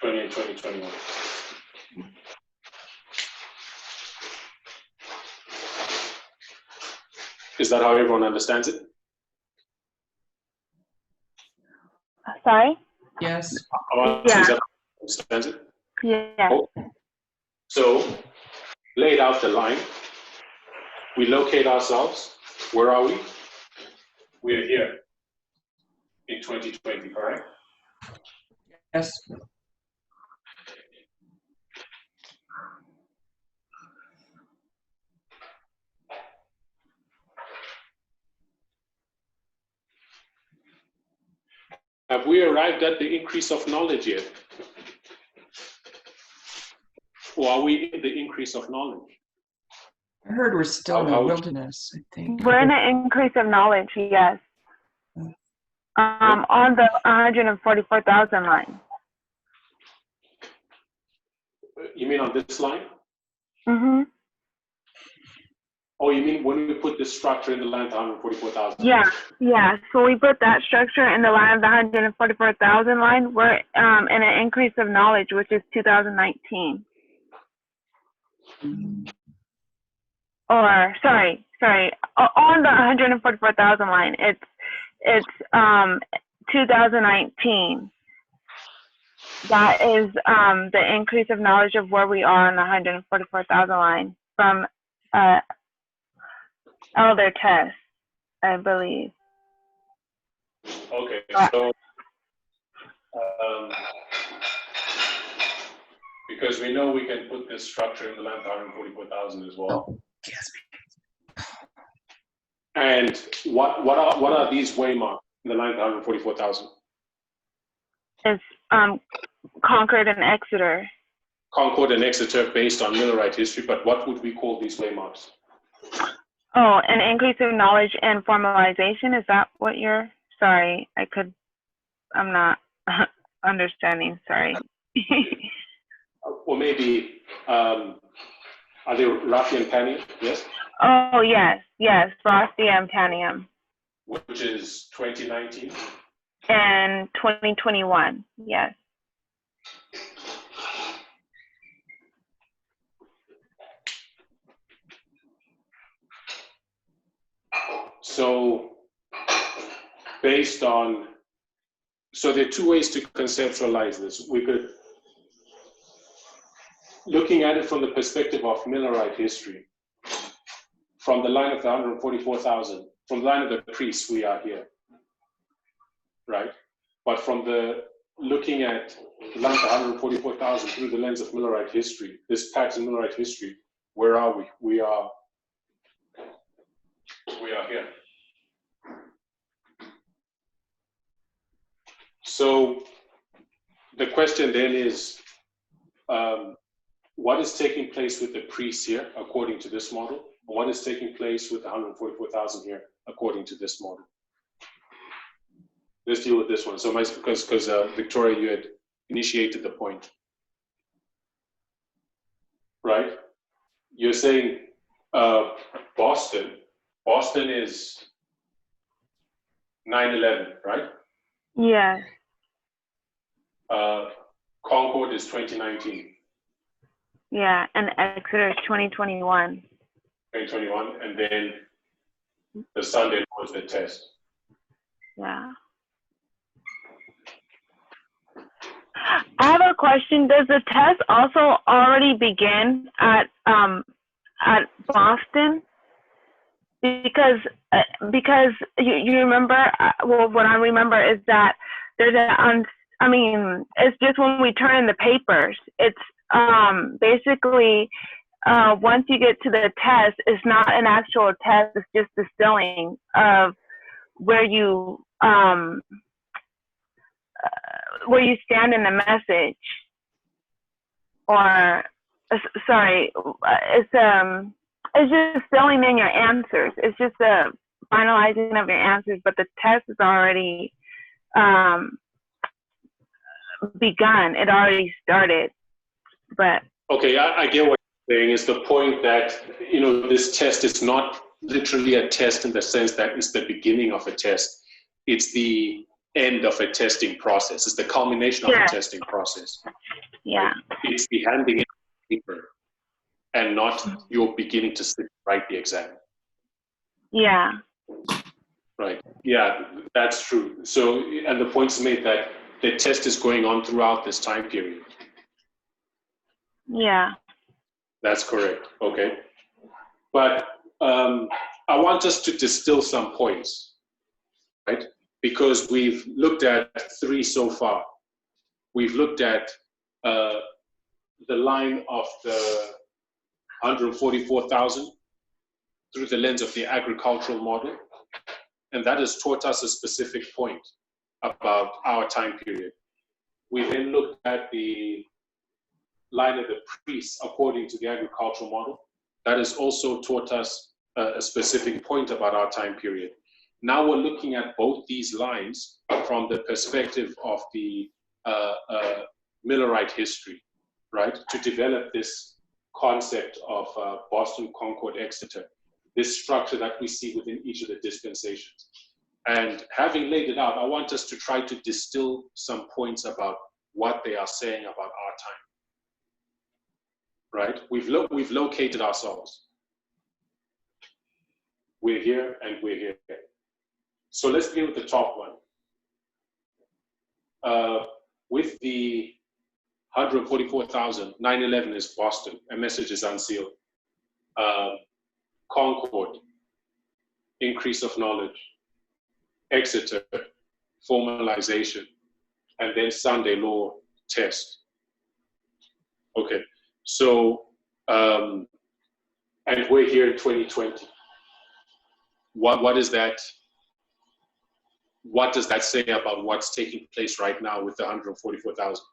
and 2021. Is that how everyone understands it? Sorry? Yes. Yeah. Is that how everyone understands it? Yeah. Oh. So, laid out the line. We locate ourselves. Where are we? We're here in 2020, correct? Yes. Have we arrived at the increase of knowledge yet? Or are we in the increase of knowledge? I heard we're still in the How- wilderness, I think. We're in an increase of knowledge, yes. On the 144,000 line. You mean on this line? Mm-hmm. Oh, you mean when we put this structure in the line of 144,000? Yeah, yeah. So we put that structure in the line of the 144,000 line. We're in an increase of knowledge, which is 2019. Or sorry, on the 144,000 line, it's 2019. That is the increase of knowledge of where we are on the 144,000 line from elder test, I believe. Okay, so because we know we can put this structure in the line of 144,000 as well. Yes. And what are these waymarks in the line of 144,000? It's Concord and Exeter. Concord and Exeter based on Millerite history, but what would we call these waymarks? Oh, an increase of knowledge and formalization. Is that what you're? Sorry, I'm not understanding. Sorry. Or maybe are they Rafi and Tanium? Yes. Oh yes, Frosty and Tanium. Which is 2019. And 2021. Yes. So based on, so there are two ways to conceptualize this. We could, looking at it from the perspective of Millerite history, from the line of the 144,000, from the line of the priests, we are here, right? But from the, looking at the line of the 144,000 through the lens of Millerite history, this pattern Millerite history, where are we? We are here. So the question then is, what is taking place with the priests here, according to this model? What is taking place with the 144,000 here, according to this model? Let's deal with this one. So because Victoria, you had initiated the point, right? You're saying Boston is 9/11, right? Yeah. Concord is 2019. Yeah, and Exeter is 2021. 2021, and then the Sunday was the test. Yeah. I have a question. Does the test also already begin at Boston? Because you remember, well, what I remember is that there's it's just when we turn in the papers, it's basically once you get to the test, it's not an actual test, it's just distilling of where you stand in the message. Or sorry, it's just filling in your answers. It's just the finalizing of your answers, but the test is already begun. It already started. But okay, I get what you're saying. Is the point that this test is not literally a test in the sense that it's the beginning of a test. It's the end of a testing process. It's the culmination of a testing process. Yeah. It's the handing in paper and not your beginning to write the exam. Yeah. Right. Yeah, that's true. So, and the point is made that the test is going on throughout this time period. Yeah. That's correct. Okay. But I want us to distill some points, right? Because we've looked at 3 so far. We've looked at the line of the 144,000 through the lens of the agricultural model. And that has taught us a specific point about our time period. We then looked at the line of the priests according to the agricultural model. That has also taught us a specific point about our time period. Now we're looking at both these lines from the perspective of the Millerite history, right? To develop this concept of Boston, Concord, Exeter, this structure that we see within each of the dispensations. And having laid it out, I want us to try to distill some points about what they are saying about our time, right? We've located ourselves. We're here and we're here. So let's begin with the top one. With the 144,000, 9/11 is Boston, a message is unsealed. Concord, increase of knowledge. Exeter, formalization. And then Sunday law, test. Okay, so, and we're here in 2020. What is that? What does that say about what's taking place right now with the 144,000?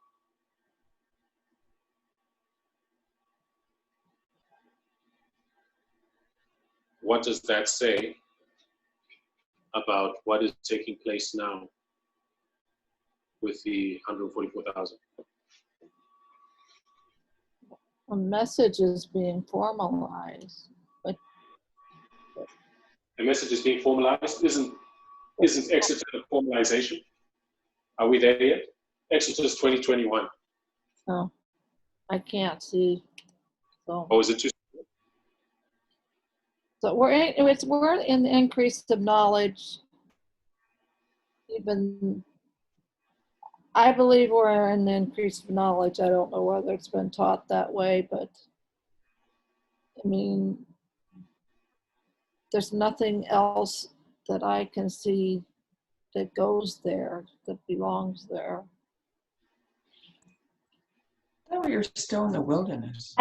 What does that say about what is taking place now with the 144,000? A message is being formalized. But The message is being formalized. Isn't Exeter the formalization? Are we there yet? Exeter is 2021. no, I can't see. So, Oh, is it too? so we're in the increase of knowledge. Even I believe we're in the increase of knowledge. I don't know whether it's been taught that way, but I mean, there's nothing else that I can see that goes there, that belongs there. Oh, you're still in the wilderness.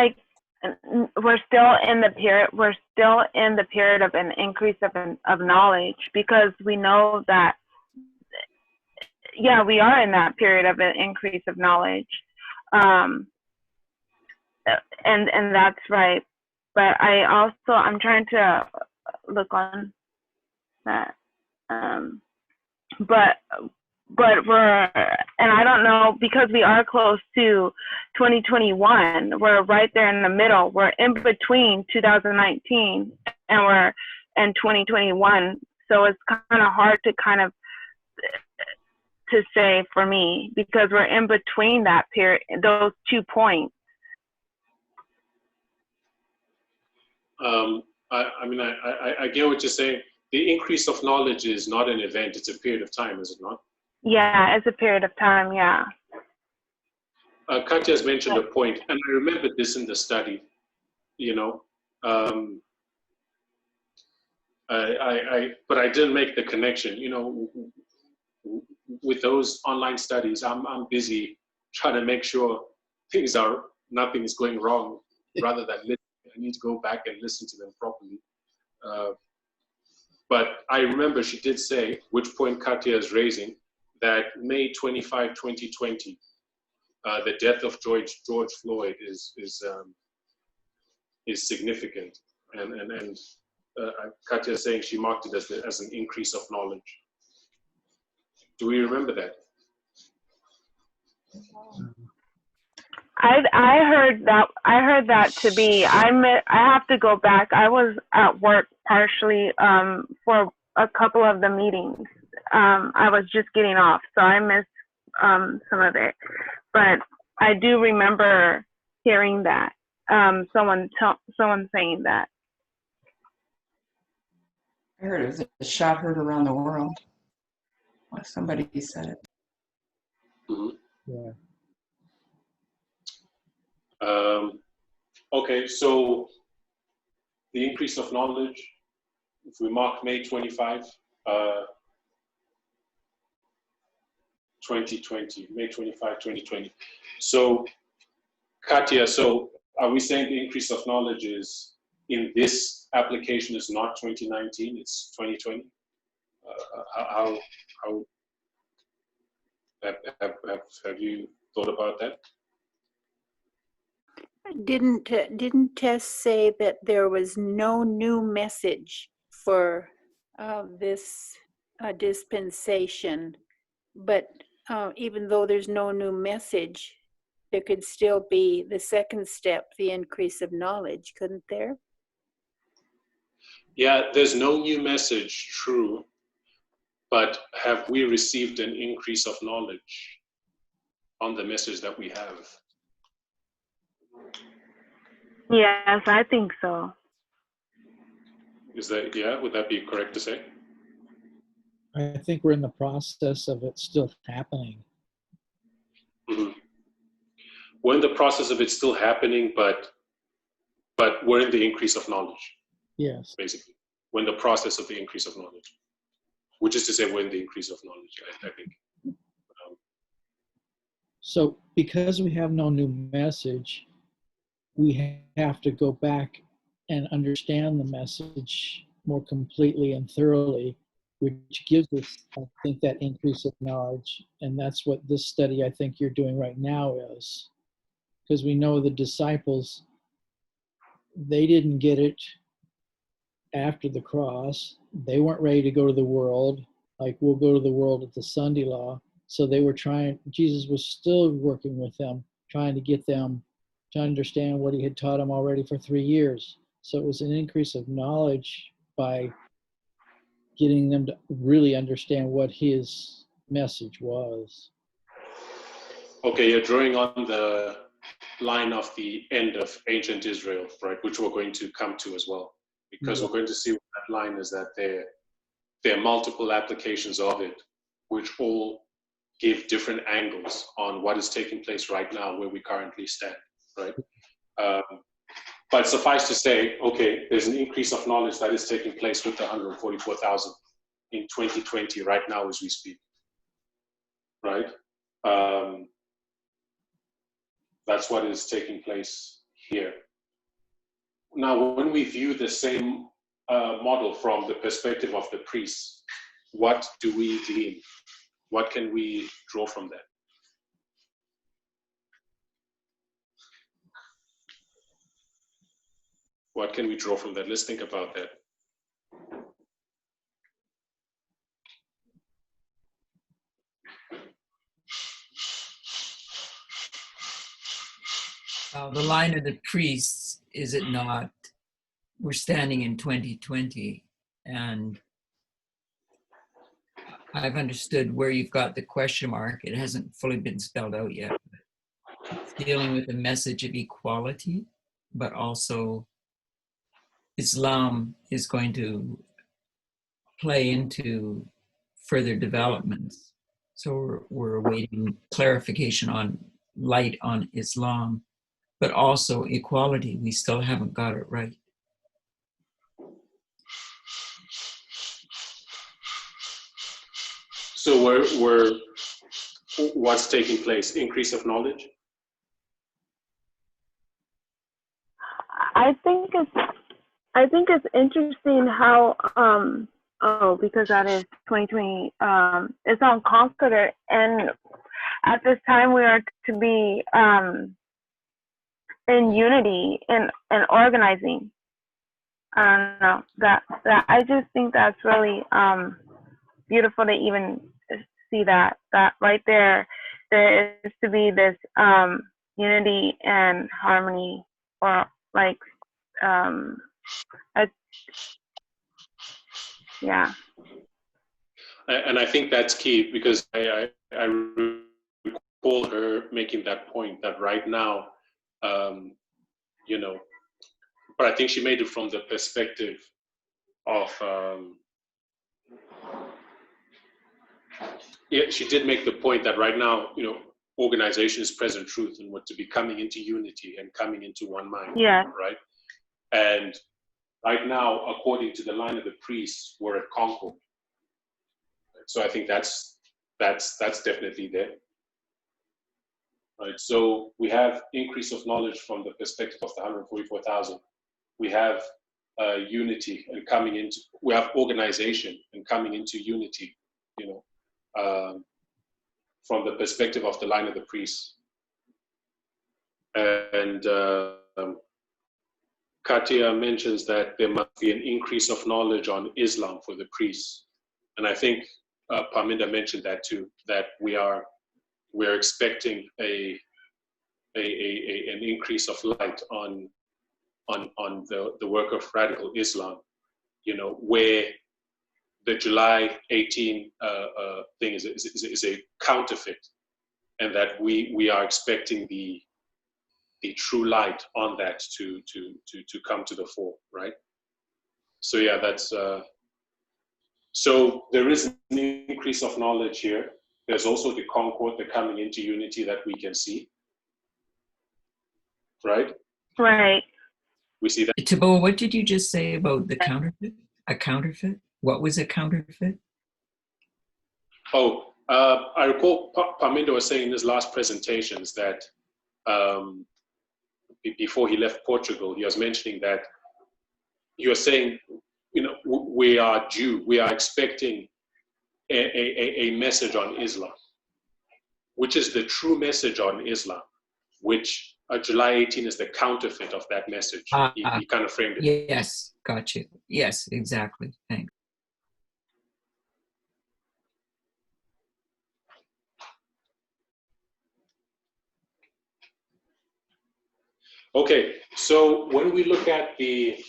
We're still in the period. We're still in the period of an increase of knowledge, because we know that. Yeah, we are in that period of an increase of knowledge, and that's right. But I'm trying to look on that. But we're, and I don't know, because we are close to 2021, we're right there in the middle. We're in between 2019 and we're in 2021. So it's kind of hard to to say for me, because we're in between that period, those 2 points. I get what you're saying. The increase of knowledge is not an event, it's a period of time, is it not? Yeah, it's a period of time, yeah. Katya has mentioned a point, and I remember this in the study, you know, but I didn't make the connection, you know, with those online studies. I'm busy trying to make sure nothing is going wrong, rather than listening. I need to go back and listen to them properly. But I remember she did say, which point Katya is raising, that May 25, 2020, the death of George Floyd is significant, and Katya is saying she marked it as an increase of knowledge. Do we remember that? I heard that to be. I have to go back. I was at work partially for a couple of the meetings. I was just getting off, so I missed some of it. But I do remember hearing that, someone saying that. I heard it was a shot heard around the world. Well, somebody said it. Mm-hmm. Yeah. Okay, so the increase of knowledge, if we mark May 25, 2020, May 25, 2020. So, Katya, so are we saying the increase of knowledge is in this application is not 2019, it's 2020? How have you thought about that? Didn't Tess say that there was no new message for this dispensation? But even though there's no new message, there could still be the second step, the increase of knowledge, couldn't there? Yeah, there's no new message, true, but have we received an increase of knowledge on the message that we have? Yes, I think so. Is that, yeah, would that be correct to say? I think we're in the process of it still happening. Mm-hmm. We're in the process of it still happening, but we're in the increase of knowledge. Yes. Basically, we're in the process of the increase of knowledge, which is to say we're in the increase of knowledge, I think. So because we have no new message, we have to go back and understand the message more completely and thoroughly, which gives us, I think, that increase of knowledge. And that's what this study, I think, you're doing right now is. Because we know the disciples, they didn't get it after the cross. They weren't ready to go to the world, like we'll go to the world at the Sunday law. So they were trying, Jesus was still working with them, trying to get them to understand what he had taught them already for 3 years. So it was an increase of knowledge by getting them to really understand what his message was. Okay, you're drawing on the line of the end of ancient Israel, right, which we're going to come to as well, because we're going to see what that line is, that there are multiple applications of it, which all give different angles on what is taking place right now, where we currently stand, right? But suffice to say, okay, there's an increase of knowledge that is taking place with the 144,000 in 2020 right now as we speak, right? That's what is taking place here. Now, when we view the same model from the perspective of the priests, what do we glean? What can we draw from that? What can we draw from that? Let's think about that. The line of the priests, is it not? We're standing in 2020, and I've understood where you've got the question mark. It hasn't fully been spelled out yet. It's dealing with the message of equality, but also Islam is going to play into further developments. So we're awaiting clarification on light on Islam, but also equality. We still haven't got it right. So what's taking place? Increase of knowledge? I think it's interesting how because that is 2020, it's on Conqueror, and at this time we are to be in unity and organizing. I don't know, that I just think that's really beautiful to even see that right there is to be this unity and harmony, or like yeah. And I think that's key, because I recall her making that point that right now, you know, but I think she made it from the perspective of, yeah, she did make the point that right now, you know, organization is present truth, and what to be coming into unity and coming into one mind, Yeah. right? And right now, according to the line of the priests, we're at Concord. So I think that's definitely there. Right. So we have increase of knowledge from the perspective of the 144,000. We have unity and coming into. We have organization and coming into unity. You know, from the perspective of the line of the priests. And Katia mentions that there must be an increase of knowledge on Islam for the priests. And I think Parminda mentioned that too, that we're expecting an increase of light on the work of radical Islam, you know, where the July 18 thing is a counterfeit, and that we are expecting the true light on that to come to the fore, right? So yeah, that's so there is an increase of knowledge here. There's also the concord, the coming into unity that we can see, right? Right. We see that. Tabo, what did you just say about the counterfeit? A counterfeit? What was a counterfeit? Oh, I recall Parmindo was saying in his last presentations that before he left Portugal, he was mentioning that you are saying, you know, we are due, we are expecting a message on Islam, which is the true message on Islam, which July 18 is the counterfeit of that message. He kind of framed it. Yes, got you. Yes, exactly. Thanks. Okay, so when we look at the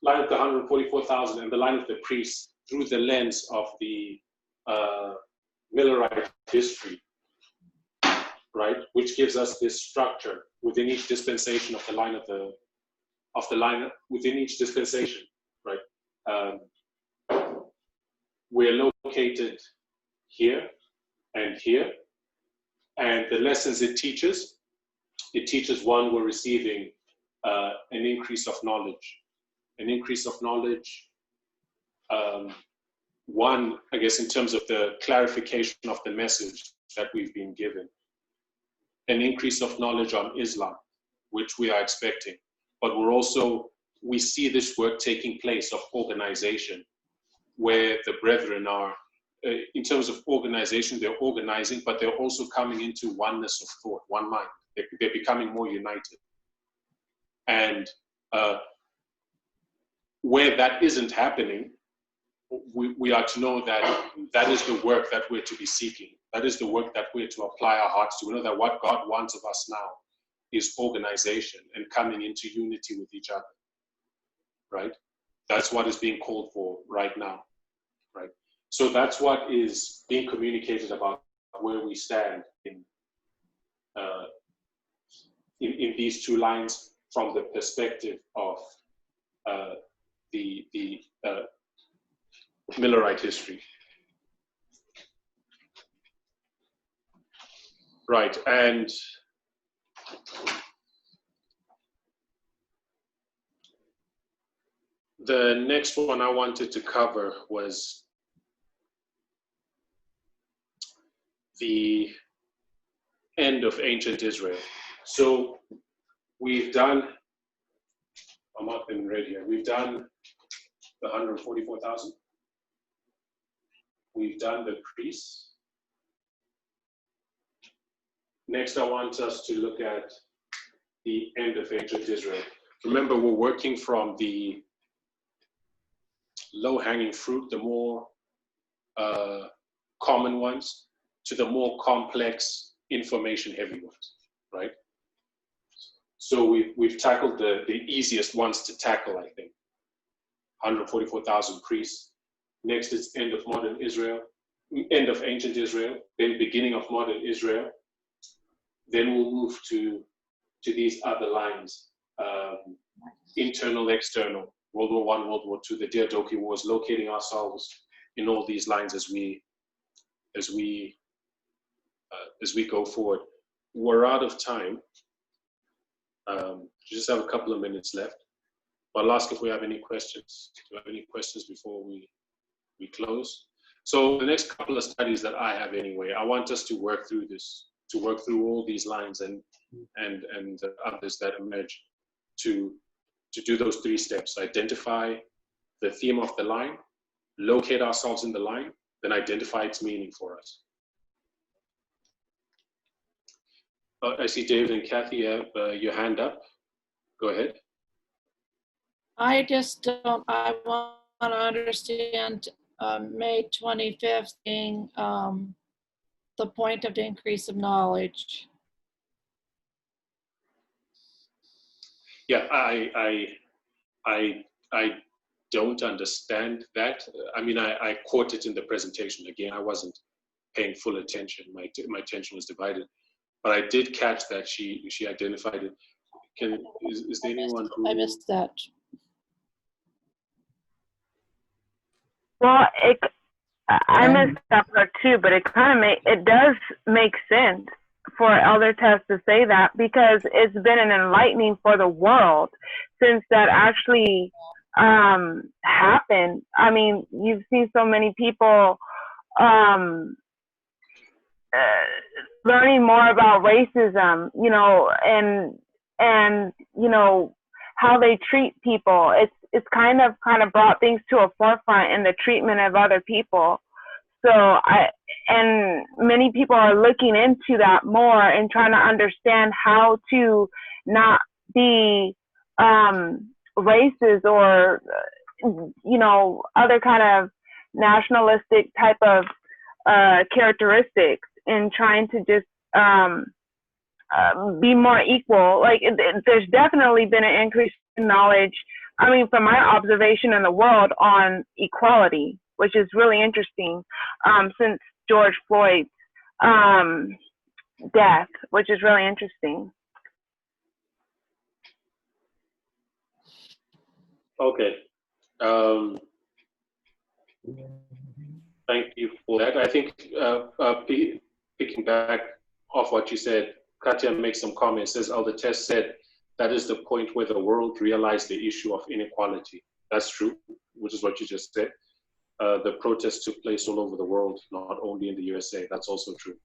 line of the 144,000 and the line of the priests through the lens of the Millerite history, right, which gives us this structure within each dispensation of the line within each dispensation, right? We're located here and here, and the lessons it teaches one, we're receiving an increase of knowledge. An increase of knowledge, one, I guess, in terms of the clarification of the message that we've been given. An increase of knowledge on Islam, which we are expecting. But we see this work taking place of organization, where the brethren are, in terms of organization, they're organizing, but they're also coming into oneness of thought, one mind. They're becoming more united. And where that isn't happening, we are to know that that is the work that we're to be seeking. That is the work that we're to apply our hearts to. We know that what God wants of us now is organization and coming into unity with each other, right? That's what is being called for right now, right? So that's what is being communicated about where we stand in these two lines from the perspective of the Millerite history. Right, and the next one I wanted to cover was the end of ancient Israel. So we've done, I'm up in red here, we've done the 144,000. We've done the priests. Next, I want us to look at the end of ancient Israel. Remember, we're working from the low-hanging fruit, the more common ones, to the more complex, information-heavy ones, right? So we've tackled the easiest ones to tackle, I think. 144,000 priests. Next is end of modern Israel, end of ancient Israel, then beginning of modern Israel. Then we'll move to these other lines, internal, external, World War I, World War II, the Diadochi Wars, locating ourselves in all these lines as we go forward. We're out of time. Just have a couple of minutes left. I'll ask if we have any questions. Do you have any questions before we close? So the next couple of studies that I have anyway, I want us to work through this, to work through all these lines and others that emerge to do those three steps. Identify the theme of the line, locate ourselves in the line, then identify its meaning for us. I see David and Kathy have your hand up. Go ahead. I just don't, I want to understand May 25th being the point of increase of knowledge. Yeah, I don't understand that. I mean, I caught it in the presentation. Again, I wasn't paying full attention. My attention was divided, but I did catch that she identified it. Is there anyone who? I missed that. Well, I missed that part too, but it does make sense for Elder Test to say that, because it's been an enlightening for the world since that actually happened. I mean, you've seen so many people learning more about racism, you know, and you know how they treat people. It's kind of brought things to a forefront in the treatment of other people. So and many people are looking into that more and trying to understand how to not be racist or you know, other kind of nationalistic type of characteristics, and trying to just be more equal. Like there's definitely been an increase in knowledge, I mean, from my observation in the world, on equality, which is really interesting, since George Floyd's death, which is really interesting. Okay. Thank you for that. I think picking back off what you said, Katya makes some comments. Says Elder Tess said that is the point where the world realized the issue of inequality. That's true, which is what you just said. The protests took place all over the world, not only in the USA. That's also true.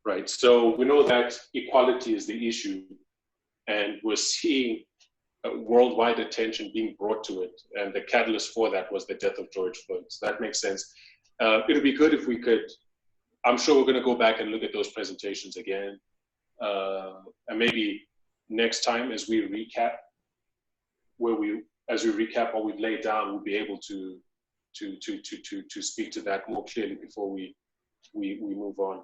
Right. So we know that equality is the issue, and we're seeing worldwide attention being brought to it. And the catalyst for that was the death of George Floyd. So that makes sense. It would be good if we could, I'm sure we're going to go back and look at those presentations again. And maybe next time as we recap, as we recap what we've laid down, we'll be able to speak to that more clearly before we move on.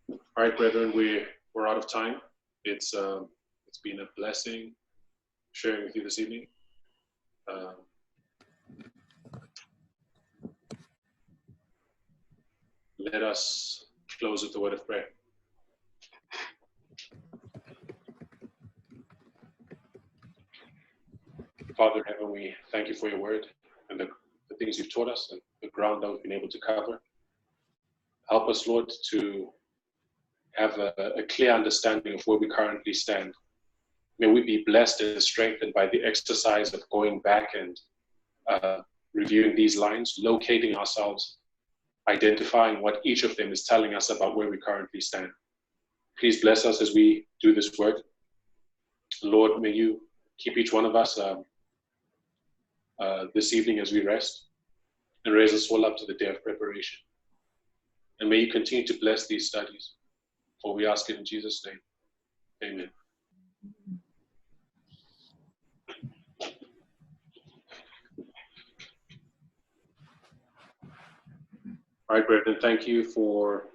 All right, brethren, we're out of time. It's been a blessing sharing with you this evening. Let us close with the word of prayer. Father in heaven, we thank you for your word and the things you've taught us and the ground that we've been able to cover. Help us, Lord, to have a clear understanding of where we currently stand. May we be blessed and strengthened by the exercise of going back and reviewing these lines, locating ourselves, identifying what each of them is telling us about where we currently stand. Please bless us as we do this work. Lord, may you keep each one of us this evening as we rest, and raise us all up to the day of preparation. And may you continue to bless these studies, for we ask it in Jesus' name. Amen. All right, brethren, thank you for